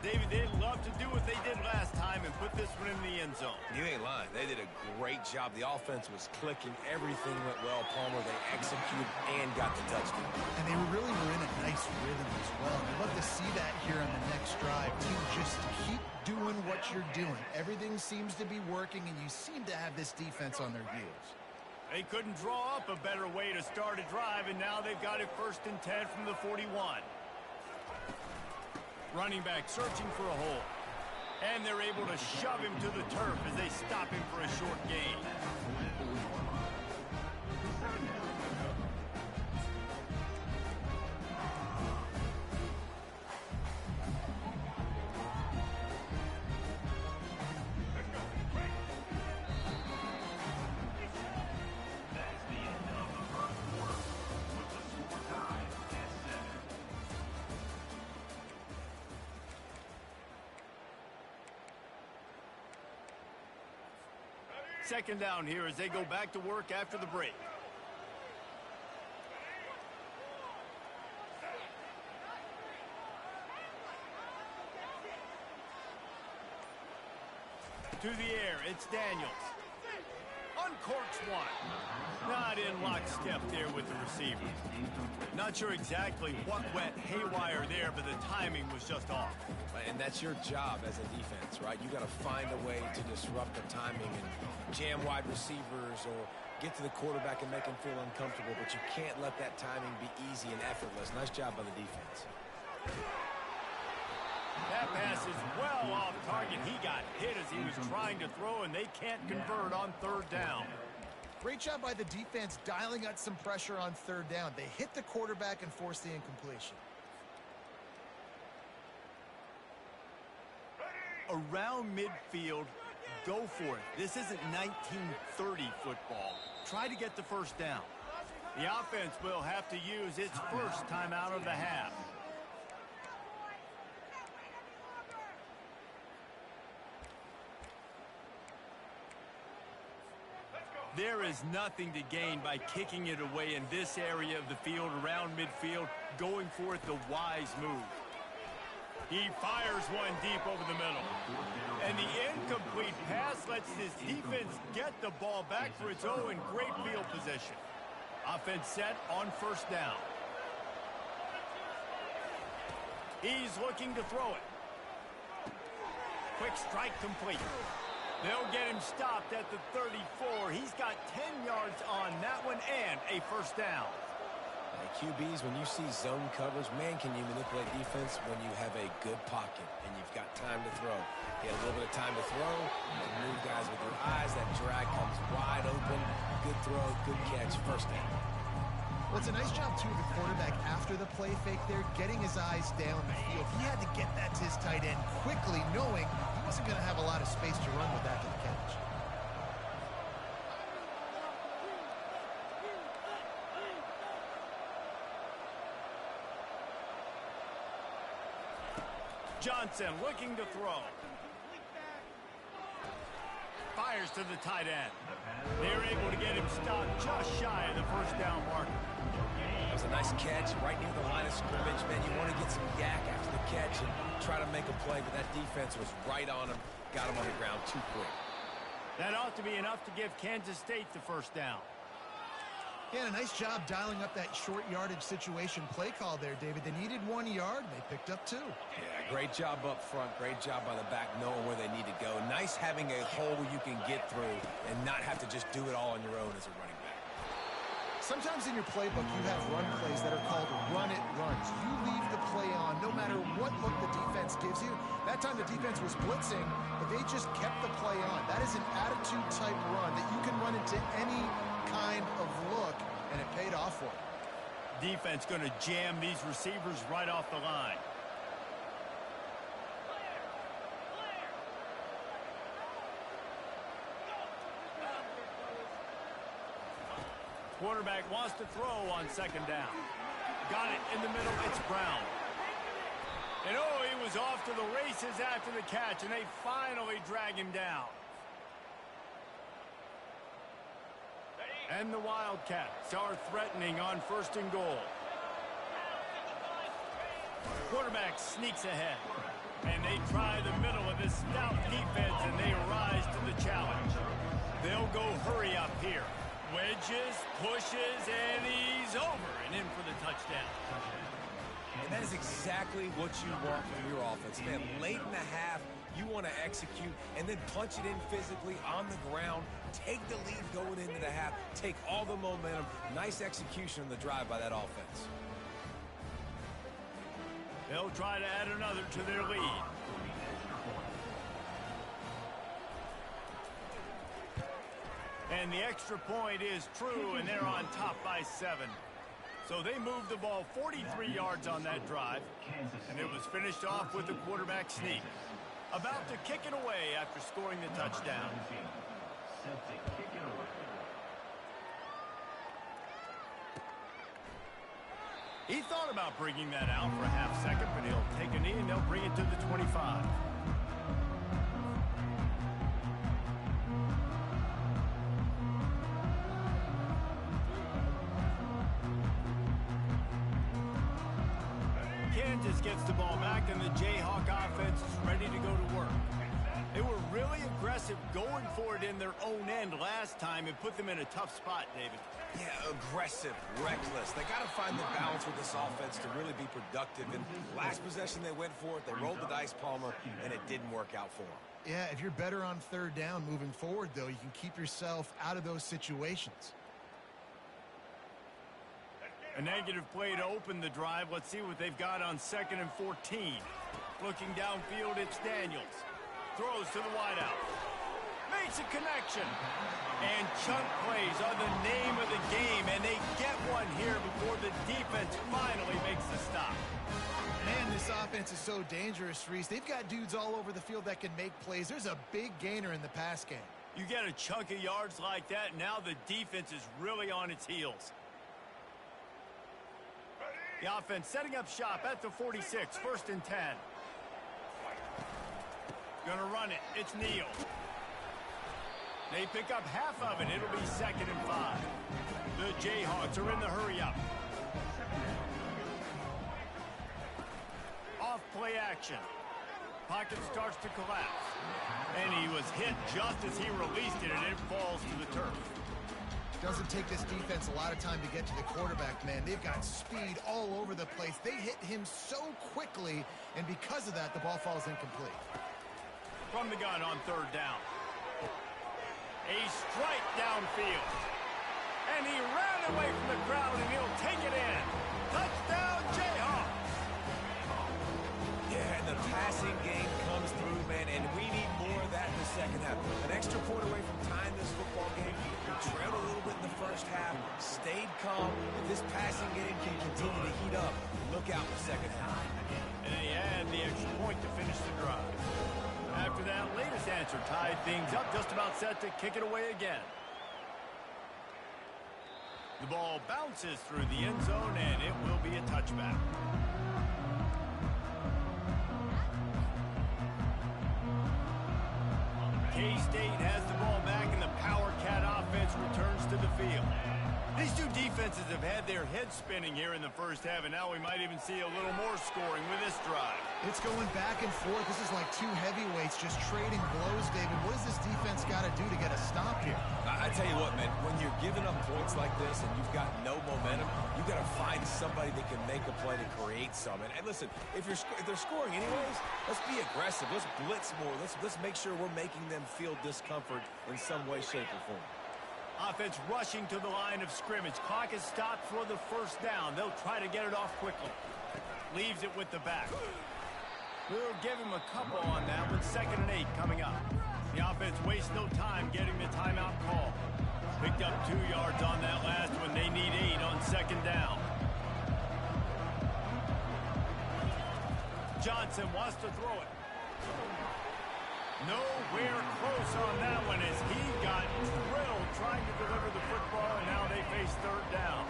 Speaker 1: David, they'd love to do what they did last time and put this one in the end zone.
Speaker 2: You ain't lying. They did a great job. The offense was clicking. Everything went well, Palmer. They executed and got the touchdown.
Speaker 3: And they really were in a nice rhythm as well. I'd love to see that here on the next drive, too. Just keep doing what you're doing. Everything seems to be working, and you seem to have this defense on their heels.
Speaker 1: They couldn't draw up a better way to start a drive, and now they've got it 1st and 10 from the 41. Running back searching for a hole. And they're able to shove him to the turf as they stop him for a short gain. Second down here as they go back to work after the break. To the air, it's Daniels. Uncorks one. Not in lockstep there with the receiver. Not sure exactly what went haywire there, but the timing was just off.
Speaker 2: And that's your job as a defense, right? You got to find a way to disrupt the timing and jam wide receivers or get to the quarterback and make him feel uncomfortable, but you can't let that timing be easy and effortless. Nice job by the defense.
Speaker 1: That pass is well off target. He got hit as he was trying to throw, and they can't convert on 3rd down.
Speaker 3: Great job by the defense dialing out some pressure on 3rd down. They hit the quarterback and forced the incompletion.
Speaker 1: Around midfield, go for it. This isn't 1930 football. Try to get the 1st down. The offense will have to use its first timeout of the half. There is nothing to gain by kicking it away in this area of the field, around midfield, going for it the wise move. He fires one deep over the middle. And the incomplete pass lets this defense get the ball back for its own in great field position. Offense set on first down. He's looking to throw it. Quick strike complete. They'll get him stopped at the 34. He's got 10 yards on that one and a first down.
Speaker 2: QBs, when you see zone coverage, man, can you manipulate defense when you have a good pocket and you've got time to throw. You had a little bit of time to throw, and move guys with your eyes. That drag comes wide open. Good throw, good catch, first down.
Speaker 3: Well, it's a nice job, too, of the quarterback after the play fake there, getting his eyes down the field. He had to get that to his tight end quickly, knowing he wasn't going to have a lot of space to run with after the catch.
Speaker 1: Johnson looking to throw. Fires to the tight end. They're able to get him stopped just shy of the first down marker.
Speaker 2: That was a nice catch right near the line of scrimmage. Man, you want to get some yak after the catch and try to make a play, but that defense was right on him. Got him on the ground too quick.
Speaker 1: That ought to be enough to give Kansas State the first down.
Speaker 3: Yeah, a nice job dialing up that short yardage situation play call there, David. They needed 1 yard, and they picked up 2.
Speaker 2: Yeah, great job up front. Great job by the back knowing where they need to go. Nice having a hole where you can get through and not have to just do it all on your own as a running back.
Speaker 3: Sometimes in your playbook, you have run plays that are called run-it runs. You leave the play on no matter what look the defense gives you. That time the defense was blitzing, but they just kept the play on. That is an attitude-type run that you can run into any kind of look, and it paid off for him.
Speaker 1: Defense going to jam these receivers right off the line. Quarterback wants to throw on second down. Got it in the middle. It's Brown. And oh, he was off to the races after the catch, and they finally drag him down. And the Wildcats are threatening on first and goal. Quarterback sneaks ahead. And they try the middle of this stout defense, and they rise to the challenge. They'll go hurry up here. Wedges, pushes, and he's over and in for the touchdown.
Speaker 2: And that is exactly what you want from your offense. Man, late in the half, you want to execute and then punch it in physically on the ground. Take the lead going into the half. Take all the momentum. Nice execution on the drive by that offense.
Speaker 1: They'll try to add another to their lead. And the extra point is true, and they're on top by 7. So they moved the ball 43 yards on that drive, and it was finished off with a quarterback sneak. About to kick it away after scoring the touchdown. He thought about bringing that out for a half second, but he'll take a knee and they'll bring it to the 25. Kansas gets the ball back, and the Jayhawk offense is ready to go to work. They were really aggressive going for it in their own end last time and put them in a tough spot, David.
Speaker 2: Yeah, aggressive, reckless. They got to find the balance with this offense to really be productive. And last possession they went for it. They rolled the dice, Palmer, and it didn't work out for them.
Speaker 3: Yeah, if you're better on third down moving forward, though, you can keep yourself out of those situations.
Speaker 1: A negative play to open the drive. Let's see what they've got on 2nd and 14. Looking downfield, it's Daniels. Throws to the wideout. Makes a connection. And chunk plays are the name of the game, and they get one here before the defense finally makes the stop.
Speaker 3: Man, this offense is so dangerous, Reese. They've got dudes all over the field that can make plays. There's a big gainer in the pass game. You get a chunk of yards like that, now the defense is really on its heels. The offense setting up shop at the 46, 1st and 10. Gonna run it. It's Neal.
Speaker 1: They pick up half of it. It'll be 2nd and 5. The Jayhawks are in the hurry-up. Off play action. Pocket starts to collapse. And he was hit just as he released it, and it falls to the turf.
Speaker 3: Doesn't take this defense a lot of time to get to the quarterback, man. They've got speed all over the place. They hit him so quickly, and because of that, the ball falls incomplete.
Speaker 1: From the gun on 3rd down. A strike downfield. And he ran away from the crowd, and he'll take it in. Touchdown, Jayhawks.
Speaker 2: Yeah, and the passing game comes through, man, and we need more of that in the second half. An extra point away from tying this football game. We trailed a little bit in the first half, stayed calm. If this passing game can continue to heat up, look out in the second half.
Speaker 1: And he had the extra point to finish the drive. After that latest answer tied things up, just about set to kick it away again. The ball bounces through the end zone, and it will be a touchback. K-State has the ball back, and the Power Cat offense returns to the field. These two defenses have had their heads spinning here in the first half, and now we might even see a little more scoring with this drive.
Speaker 3: It's going back and forth. This is like two heavyweights just trading blows, David. What does this defense got to do to get a stop here?
Speaker 2: I tell you what, man, when you're giving up points like this and you've got no momentum, you've got to find somebody that can make a play to create some. And listen, if they're scoring anyways, let's be aggressive. Let's blitz more. Let's make sure we're making them feel discomfort in some way, shape, or form.
Speaker 1: Offense rushing to the line of scrimmage. Clock is stopped for the 1st down. They'll try to get it off quickly. Leaves it with the back. We'll give him a couple on that one. 2nd and 8 coming up. The offense wastes no time getting the timeout call. Picked up 2 yards on that last one. They need 8 on 2nd down. Johnson wants to throw it. Nowhere close on that one as he got drilled trying to deliver the football, and now they face 3rd down.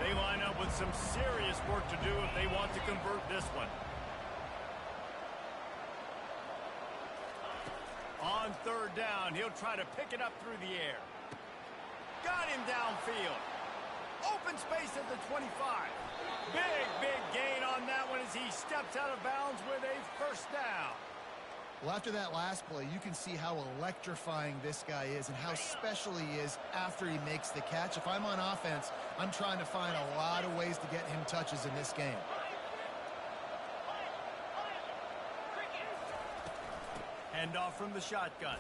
Speaker 1: They line up with some serious work to do if they want to convert this one. On 3rd down, he'll try to pick it up through the air. Got him downfield. Open space at the 25. Big gain on that one as he steps out of bounds with a 1st down.
Speaker 3: Well, after that last play, you can see how electrifying this guy is and how special he is after he makes the catch. If I'm on offense, I'm trying to find a lot of ways to get him touches in this game.
Speaker 1: Handoff from the shotgun.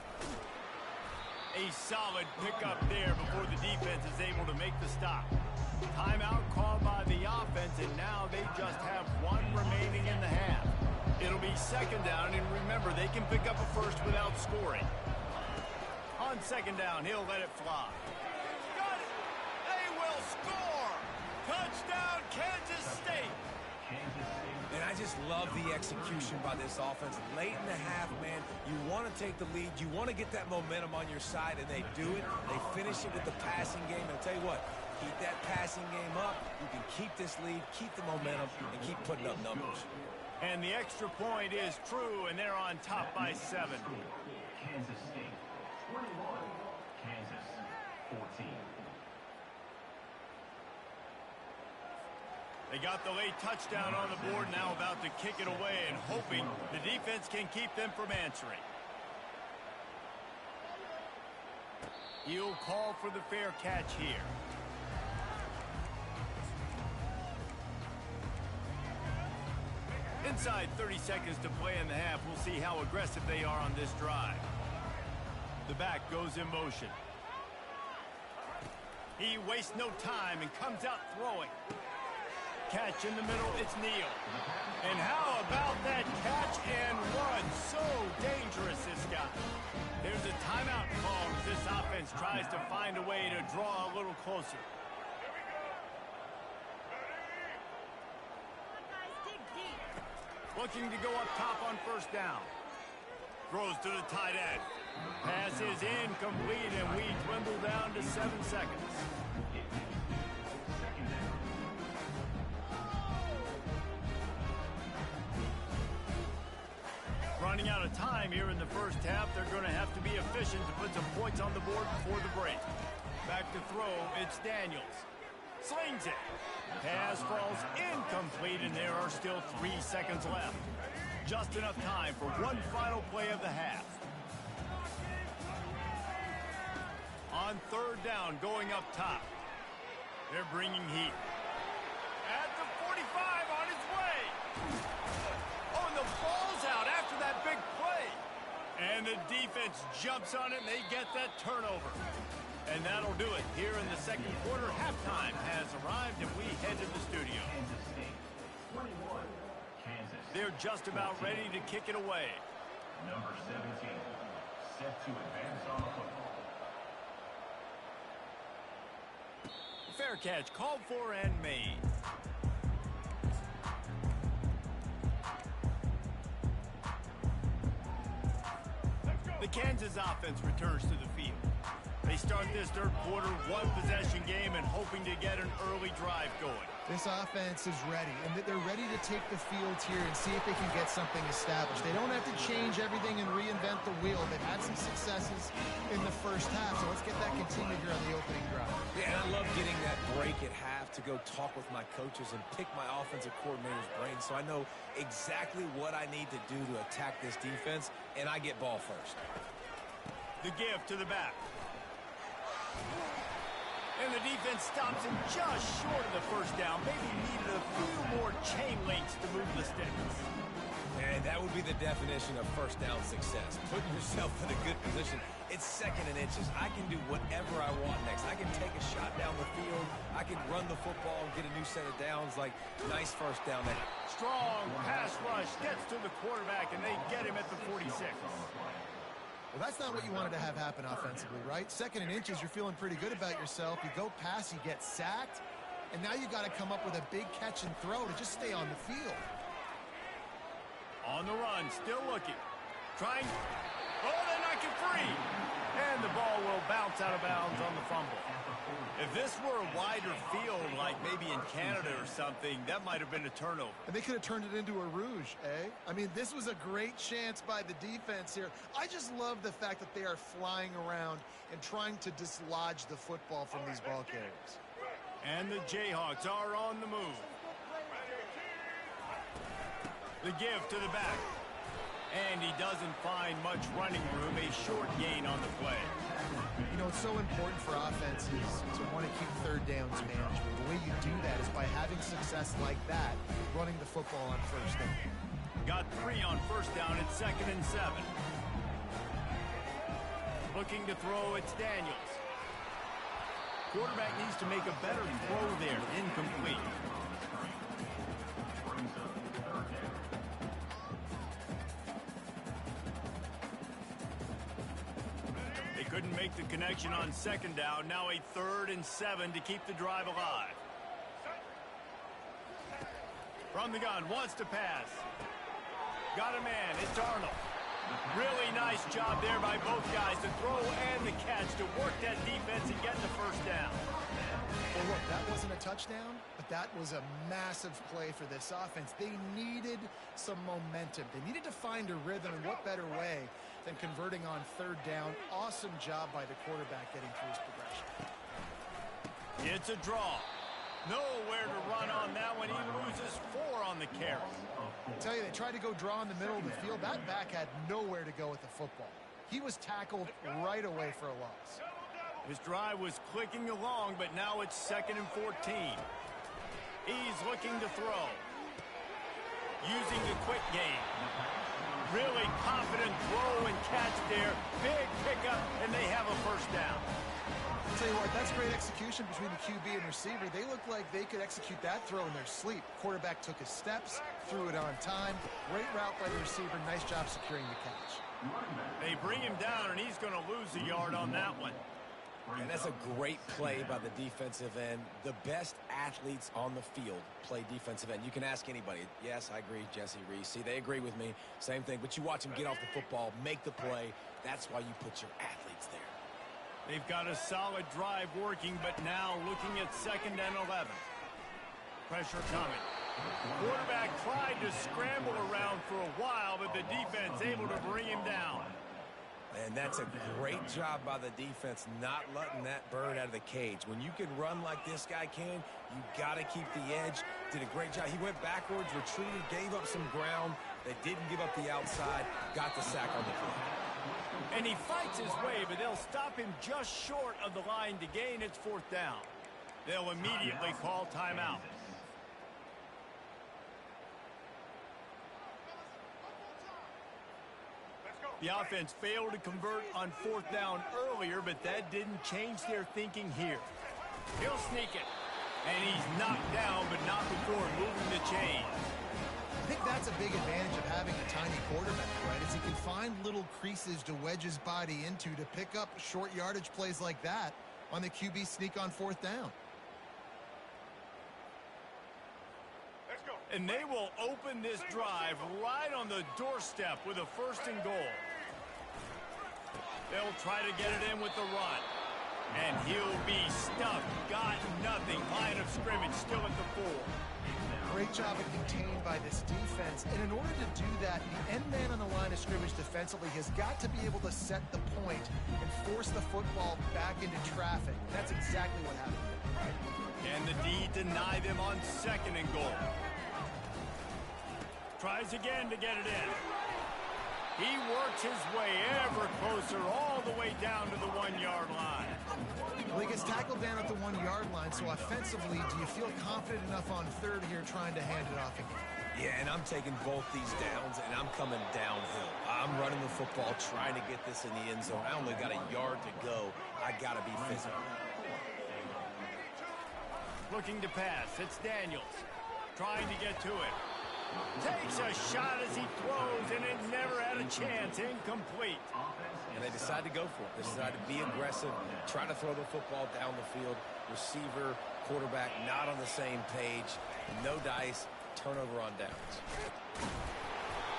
Speaker 1: A solid pickup there before the defense is able to make the stop. Timeout called by the offense, and now they just have 1 remaining in the half. It'll be 2nd down, and remember, they can pick up a first without scoring. On 2nd down, he'll let it fly. Got it! They will score! Touchdown, Kansas State!
Speaker 2: And I just love the execution by this offense. Late in the half, man, you want to take the lead. You want to get that momentum on your side, and they do it. They finish it with the passing game. And I'll tell you what, keep that passing game up. You can keep this lead, keep the momentum, and keep putting up numbers.
Speaker 1: And the extra point is true, and they're on top by 7.
Speaker 4: Kansas State 21, Kansas 14.
Speaker 1: They got the late touchdown on the board, now about to kick it away and hoping the defense can keep them from answering. He'll call for the fair catch here. Inside 30 seconds to play in the half. We'll see how aggressive they are on this drive. The back goes in motion. He wastes no time and comes out throwing. Catch in the middle, it's Neal. And how about that catch and run? So dangerous, this guy. There's a timeout call as this offense tries to find a way to draw a little closer. Looking to go up top on 1st down. Throws to the tight end. Pass is incomplete, and we dwindle down to 7 seconds. Running out of time here in the first half. They're going to have to be efficient to put some points on the board before the break. Back to throw, it's Daniels. Slings it. Pass falls incomplete, and there are still 3 seconds left. Just enough time for one final play of the half. On third down, going up top. They're bringing heat. At the 45, on his way. Oh, and the ball's out after that big play. And the defense jumps on it, and they get that turnover. And that'll do it here in the second quarter. Halftime has arrived, and we head to the studio.
Speaker 4: Kansas State 21, Kansas.
Speaker 1: They're just about ready to kick it away.
Speaker 4: Number 17, set to advance on the football.
Speaker 1: Fair catch called for and made. The Kansas offense returns to the field. They start this third quarter one-possession game and hoping to get an early drive going.
Speaker 3: This offense is ready, and they're ready to take the field here and see if they can get something established. They don't have to change everything and reinvent the wheel. They've had some successes in the first half, so let's get that continued here on the opening drive.
Speaker 2: Yeah, and I love getting that break at half to go talk with my coaches and pick my offensive coordinator's brain so I know exactly what I need to do to attack this defense, and I get ball first.
Speaker 1: The give to the back. And the defense stops him just short of the first down. Maybe needed a few more chain links to move the sticks.
Speaker 2: And that would be the definition of first down success. Putting yourself in a good position. It's second and inches. I can do whatever I want next. I can take a shot down the field. I can run the football and get a new set of downs. Like, nice first down there.
Speaker 1: Strong pass rush gets to the quarterback, and they get him at the 46.
Speaker 3: Well, that's not what you wanted to have happen offensively, right? Second and inches, you're feeling pretty good about yourself. You go past, you get sacked, and now you got to come up with a big catch and throw to just stay on the field.
Speaker 1: On the run, still looking. Trying. Oh, they knock it free. And the ball will bounce out of bounds on the fumble. If this were a wider field, like maybe in Canada or something, that might have been a turnover.
Speaker 3: And they could have turned it into a rouge, eh? I mean, this was a great chance by the defense here. I just love the fact that they are flying around and trying to dislodge the football from these ball carriers.
Speaker 1: And the Jayhawks are on the move. The give to the back. And he doesn't find much running room, a short gain on the play.
Speaker 3: You know, it's so important for offenses to want to keep third downs manageable. The way you do that is by having success like that, running the football on first down.
Speaker 1: Got 3 on first down at 2nd and 7. Looking to throw, it's Daniels. Quarterback needs to make a better throw there, incomplete. Couldn't make the connection on 2nd down. Now a 3rd and 7 to keep the drive alive. From the gun, wants to pass. Got a man, it's Arnold. Really nice job there by both guys, the throw and the catch to work that defense and get the first down.
Speaker 3: Well, look, that wasn't a touchdown, but that was a massive play for this offense. They needed some momentum. They needed to find a rhythm, and what better way than converting on 3rd down. Awesome job by the quarterback getting through his progression.
Speaker 1: It's a draw. Nowhere to run on that one. He loses 4 on the carry.
Speaker 3: I tell you, they tried to go draw in the middle of the field. That back had nowhere to go with the football. He was tackled right away for a loss.
Speaker 1: His drive was clicking along, but now it's 2nd and 14. He's looking to throw. Using the quick game. Really confident throw and catch there. Big pickup, and they have a first down.
Speaker 3: I'll tell you what, that's great execution between the QB and receiver. They look like they could execute that throw in their sleep. Quarterback took his steps, threw it on time. Great route by the receiver. Nice job securing the catch.
Speaker 1: They bring him down, and he's going to lose a yard on that one.
Speaker 2: And that's a great play by the defensive end. The best athletes on the field play defensive end. You can ask anybody. Yes, I agree, Jesse Reese. See, they agree with me. Same thing. But you watch them get off the football, make the play. That's why you put your athletes there.
Speaker 1: They've got a solid drive working, but now looking at 2nd and 11. Pressure coming. Quarterback tried to scramble around for a while, but the defense able to bring him down.
Speaker 2: And that's a great job by the defense, not letting that bird out of the cage. When you can run like this guy can, you got to keep the edge. Did a great job. He went backwards, retreated, gave up some ground. They didn't give up the outside, got the sack on the play.
Speaker 1: And he fights his way, but they'll stop him just short of the line to gain. It's 4th down. They'll immediately call timeout. The offense failed to convert on 4th down earlier, but that didn't change their thinking here. He'll sneak it. And he's knocked down, but not before moving the chain.
Speaker 3: I think that's a big advantage of having a tiny quarterback, right? Is he can find little creases to wedge his body into to pick up short yardage plays like that on the QB sneak on 4th down.
Speaker 1: And they will open this drive right on the doorstep with a 1st and goal. They'll try to get it in with the run. And he'll be stuffed. Got nothing. Line of scrimmage still at the 4.
Speaker 3: Great job of contained by this defense. And in order to do that, the end man on the line of scrimmage defensively has got to be able to set the point and force the football back into traffic. That's exactly what happened.
Speaker 1: Can the D deny them on 2nd and goal? Tries again to get it in. He works his way ever closer all the way down to the 1-yard line.
Speaker 3: Well, he gets tackled down at the 1-yard line, so offensively, do you feel confident enough on 3rd here trying to hand it off again?
Speaker 2: Yeah, and I'm taking both these downs, and I'm coming downhill. I'm running the football, trying to get this in the end zone. I only got a yard to go. I got to be physical.
Speaker 1: Looking to pass. It's Daniels. Trying to get to it. Takes a shot as he throws, and it never had a chance. Incomplete.
Speaker 2: And they decide to go for it. They decide to be aggressive, try to throw the football down the field. Receiver, quarterback, not on the same page. No dice. Turnover on downs.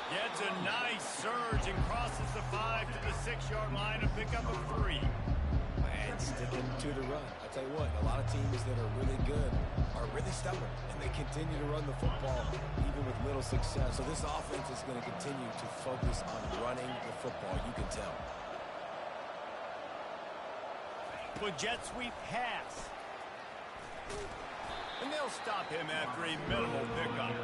Speaker 1: Gets a nice surge and crosses the 5 to the 6-yard line to pick up a 3.
Speaker 2: And sticking to the run. I tell you what, a lot of teams that are really good are really stubborn, and they continue to run the football even with little success. So this offense is going to continue to focus on running the football. You can tell.
Speaker 1: With jet sweep pass. And they'll stop him after a minimal pickup.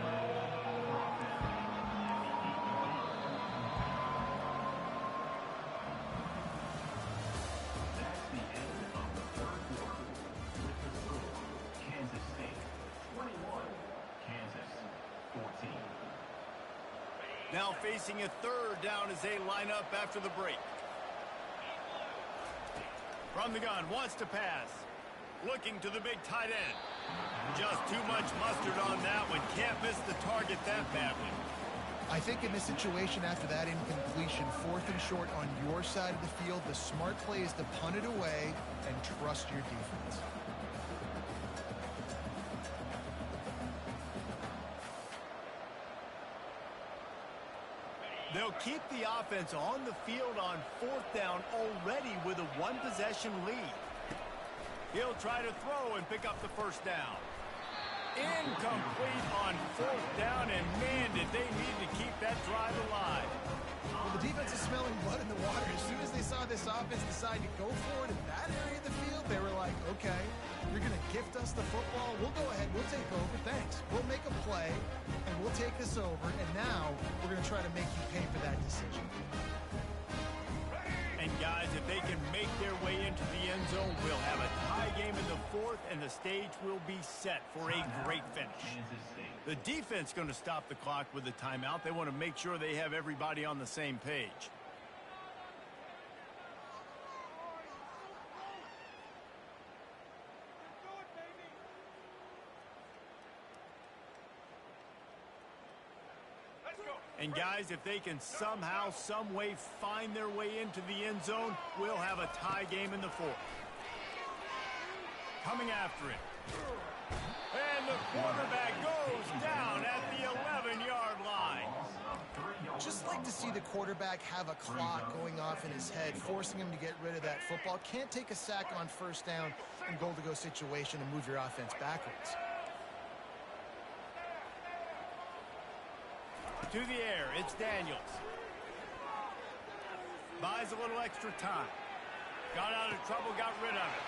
Speaker 1: Now facing a 3rd down as they line up after the break. From the gun, wants to pass. Looking to the big tight end. Just too much mustard on that one. Can't miss the target that badly.
Speaker 3: I think in this situation after that incompletion, 4th and short on your side of the field, the smart play is to punt it away and trust your defense.
Speaker 1: They'll keep the offense on the field on 4th down already with a 1-possession lead. He'll try to throw and pick up the 1st down. Incomplete on 4th down, and man, did they need to keep that drive alive.
Speaker 3: Well, the defense is smelling blood in the water. As soon as they saw this offense decide to go for it in that area of the field, they were like, okay, you're going to gift us the football. We'll go ahead. We'll take over. Thanks. We'll make a play, and we'll take this over. And now we're going to try to make you pay for that decision.
Speaker 1: And guys, if they can make their way into the end zone, we'll have a tie game in the 4th, and the stage will be set for a great finish. The defense going to stop the clock with a timeout. They want to make sure they have everybody on the same page. And guys, if they can somehow, some way find their way into the end zone, we'll have a tie game in the 4th. Coming after it. And the quarterback goes down at the 11-yard line.
Speaker 3: Just like to see the quarterback have a clock going off in his head, forcing him to get rid of that football. Can't take a sack on 1st down and goal-to-go situation and move your offense backwards.
Speaker 1: To the air, it's Daniels. Buys a little extra time. Got out of trouble, got rid of it.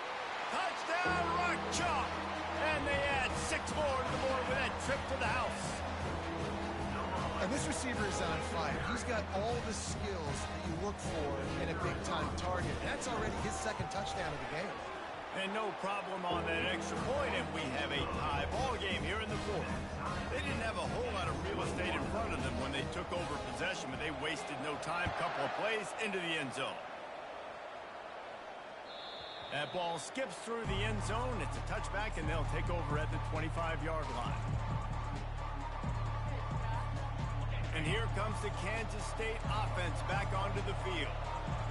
Speaker 1: Touchdown, Rock Chalk! And they add 6 more to the board with that trip to the house.
Speaker 3: And this receiver is on fire. He's got all the skills that you look for in a big-time target. That's already his second touchdown of the game.
Speaker 1: And no problem on that extra point, and we have a tie ball game here in the fourth. They didn't have a whole lot of real estate in front of them when they took over possession, but they wasted no time. Couple of plays into the end zone. That ball skips through the end zone. It's a touchback, and they'll take over at the 25-yard line. And here comes the Kansas State offense back onto the field.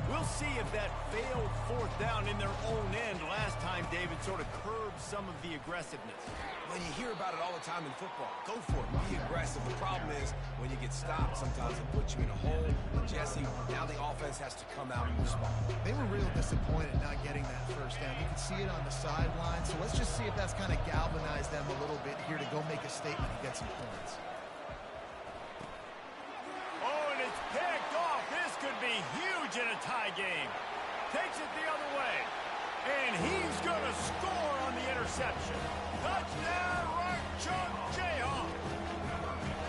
Speaker 1: We'll see if that failed fourth down in their own end last time, David, sort of curbed some of the aggressiveness.
Speaker 2: When you hear about it all the time in football, go for it. Be aggressive. The problem is when you get stopped, sometimes it puts you in a hole. And Jesse, now the offense has to come out and respond.
Speaker 3: They were real disappointed not getting that first down. You can see it on the sideline. So let's just see if that's kind of galvanized them a little bit here to go make a statement and get some points.
Speaker 1: Could be huge in a tie game. Takes it the other way. And he's going to score on the interception. Touchdown, Rock Chalk Jayhawk.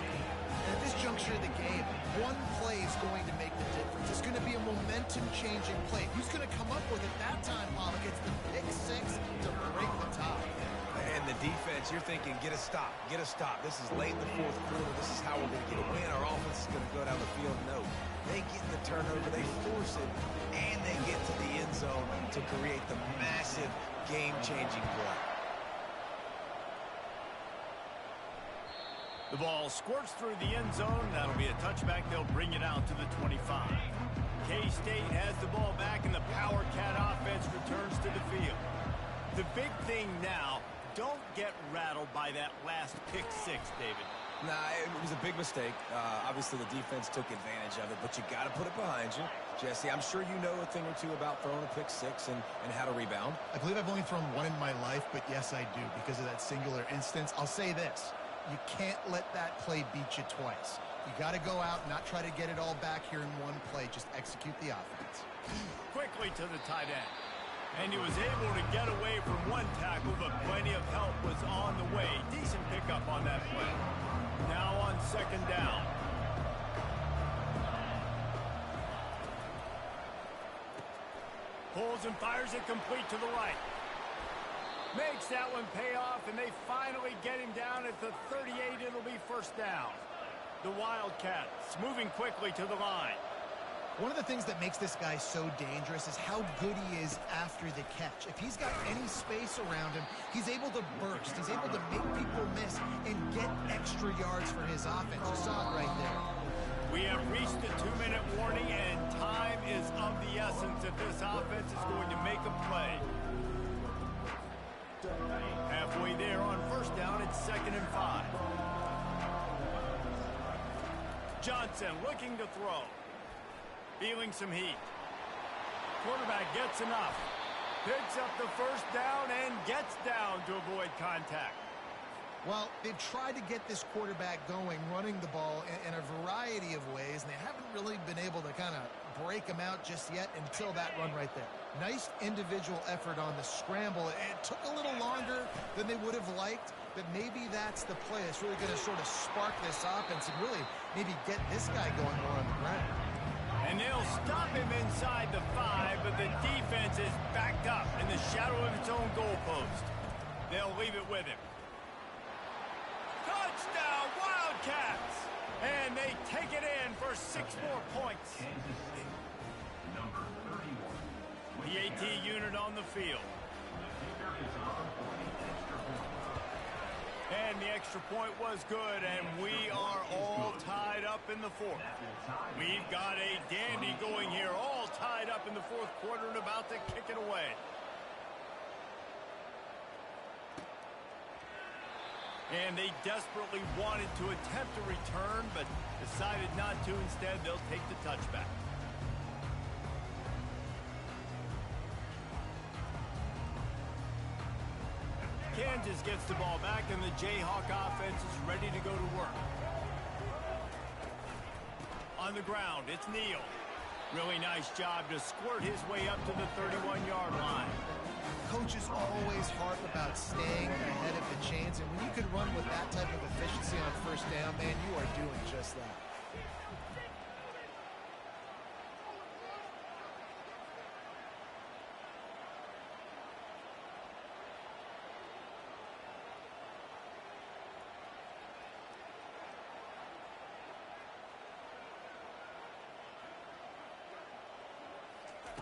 Speaker 3: And at this juncture of the game, one play is going to make the difference. It's going to be a momentum-changing play. Who's going to come up with it that time, Pollock? It's the pick 6 to break the tie.
Speaker 2: And the defense, you're thinking, get a stop, get a stop. This is late in the fourth quarter. This is how we're going to get a win. Our offense is going to go down the field. No. They get the turnover, they force it, and they get to the end zone to create the massive game-changing play.
Speaker 1: The ball squirts through the end zone. That'll be a touchback. They'll bring it out to the 25. K-State has the ball back, and the Power Cat offense returns to the field. The big thing now, don't get rattled by that last pick 6, David.
Speaker 2: Nah, it was a big mistake. Obviously, the defense took advantage of it, but you got to put it behind you. Jesse, I'm sure you know a thing or two about throwing a pick 6 and how to rebound.
Speaker 3: I believe I've only thrown one in my life, but yes, I do because of that singular instance. I'll say this. You can't let that play beat you twice. You got to go out and not try to get it all back here in one play. Just execute the offense.
Speaker 1: Quickly to the tight end. And he was able to get away from one tackle, but plenty of help was on the way. Decent pickup on that play. Now on second down. Pulls and fires it complete to the right. Makes that one pay off, and they finally get him down at the 38. It'll be first down. The Wildcats moving quickly to the line.
Speaker 3: One of the things that makes this guy so dangerous is how good he is after the catch. If he's got any space around him, he's able to burst. He's able to make people miss and get extra yards for his offense. You saw it right there.
Speaker 1: We have reached the 2-minute warning, and time is of the essence if this offense is going to make a play. Halfway there on first down, it's 2nd and 5. Johnson looking to throw. Feeling some heat. Quarterback gets enough. Picks up the first down and gets down to avoid contact.
Speaker 3: Well, they've tried to get this quarterback going, running the ball in a variety of ways, and they haven't really been able to kind of break him out just yet until that run right there. Nice individual effort on the scramble. It took a little longer than they would have liked, but maybe that's the play. It's really going to sort of spark this offense and really maybe get this guy going more on the ground.
Speaker 1: And they'll stop him inside the 5, but the defense is backed up in the shadow of its own goalpost. They'll leave it with him. Touchdown, Wildcats! And they take it in for 6 more points.
Speaker 4: Kansas State, number 31.
Speaker 1: The AT unit on the field.
Speaker 4: The kicker is on for the extra point.
Speaker 1: And the extra point was good, and we are all tied up in the fourth. We've got a dandy going here, all tied up in the fourth quarter and about to kick it away. And they desperately wanted to attempt a return, but decided not to. Instead, they'll take the touchback. Kansas gets the ball back, and the Jayhawk offense is ready to go to work. On the ground, it's Neal. Really nice job to squirt his way up to the 31-yard line.
Speaker 3: Coaches always harp about staying ahead of the chains, and when you can run with that type of efficiency on first down, man, you are doing just that.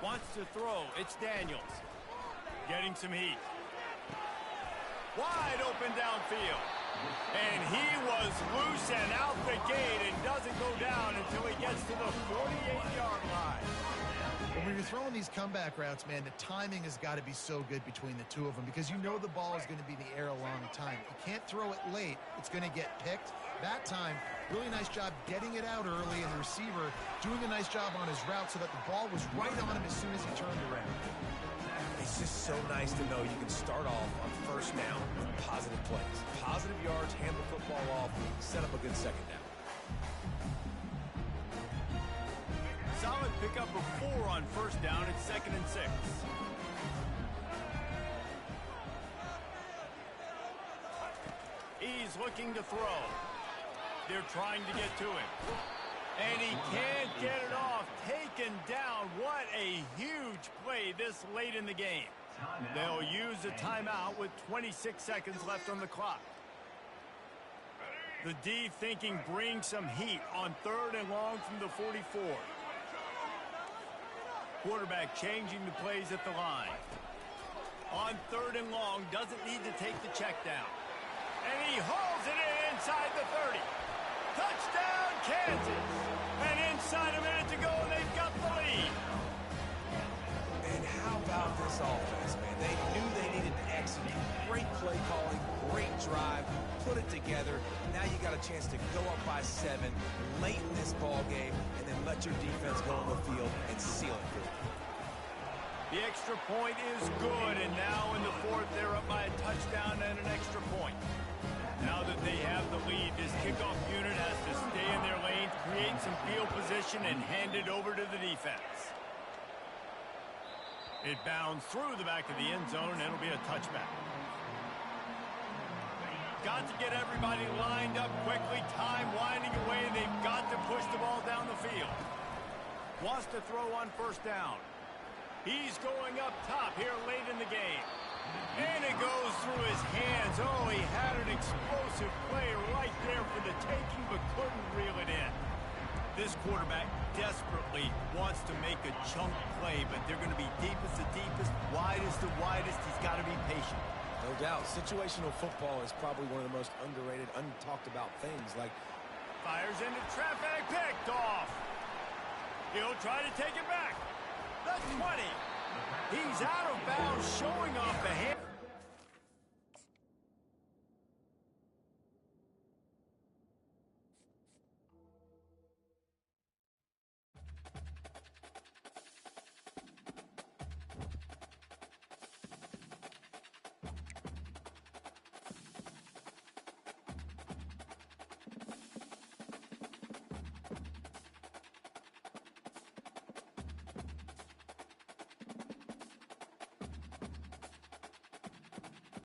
Speaker 1: Wants to throw. It's Daniels. Getting some heat. Wide open downfield. And he was loose and out the gate and doesn't go down until he gets to the 48-yard line.
Speaker 3: When you're throwing these comeback routes, man, the timing has got to be so good between the two of them because you know the ball is going to be in the air a long time. You can't throw it late. It's going to get picked. That time, really nice job getting it out early, and the receiver doing a nice job on his route so that the ball was right on him as soon as he turned around.
Speaker 2: It's just so nice to know you can start off on first down with positive plays. Positive yards, hand the football off, set up a good second down.
Speaker 1: Solid pickup of 4 on first down. It's 2nd and 6. He's looking to throw. They're trying to get to him. And he can't get it off. Taken down. What a huge play this late in the game. They'll use a timeout with 26 seconds left on the clock. The D thinking bring some heat on 3rd and long from the 44. Quarterback changing the plays at the line. On 3rd and long, doesn't need to take the check down. And he hauls it in inside the 30. Touchdown, Kansas. And inside a minute to go, and they've got the lead.
Speaker 2: And how about this offense, man? They knew they needed to execute. Great play calling, great drive, put it together. Now you got a chance to go up by 7 late in this ball game, and then let your defense go on the field and seal it for you.
Speaker 1: The extra point is good, and now in the 4th, they're up by a touchdown and an extra point. Now that they have the lead, this kickoff unit has to stay in their lane, create some field position, and hand it over to the defense. It bounds through the back of the end zone, and it'll be a touchback. Got to get everybody lined up quickly. Time winding away. They've got to push the ball down the field. Wants to throw on first down. He's going up top here late in the game. And it goes through his hands. Oh, he had an explosive play right there for the taking, but couldn't reel it in. This quarterback desperately wants to make a chunk play, but they're going to be deepest to deepest, widest to widest. He's got to be patient.
Speaker 2: No doubt. Situational football is probably one of the most underrated, untalked about things. Like,
Speaker 1: fires into traffic, picked off. He'll try to take it back. The 20. He's out of bounds, showing off the hand.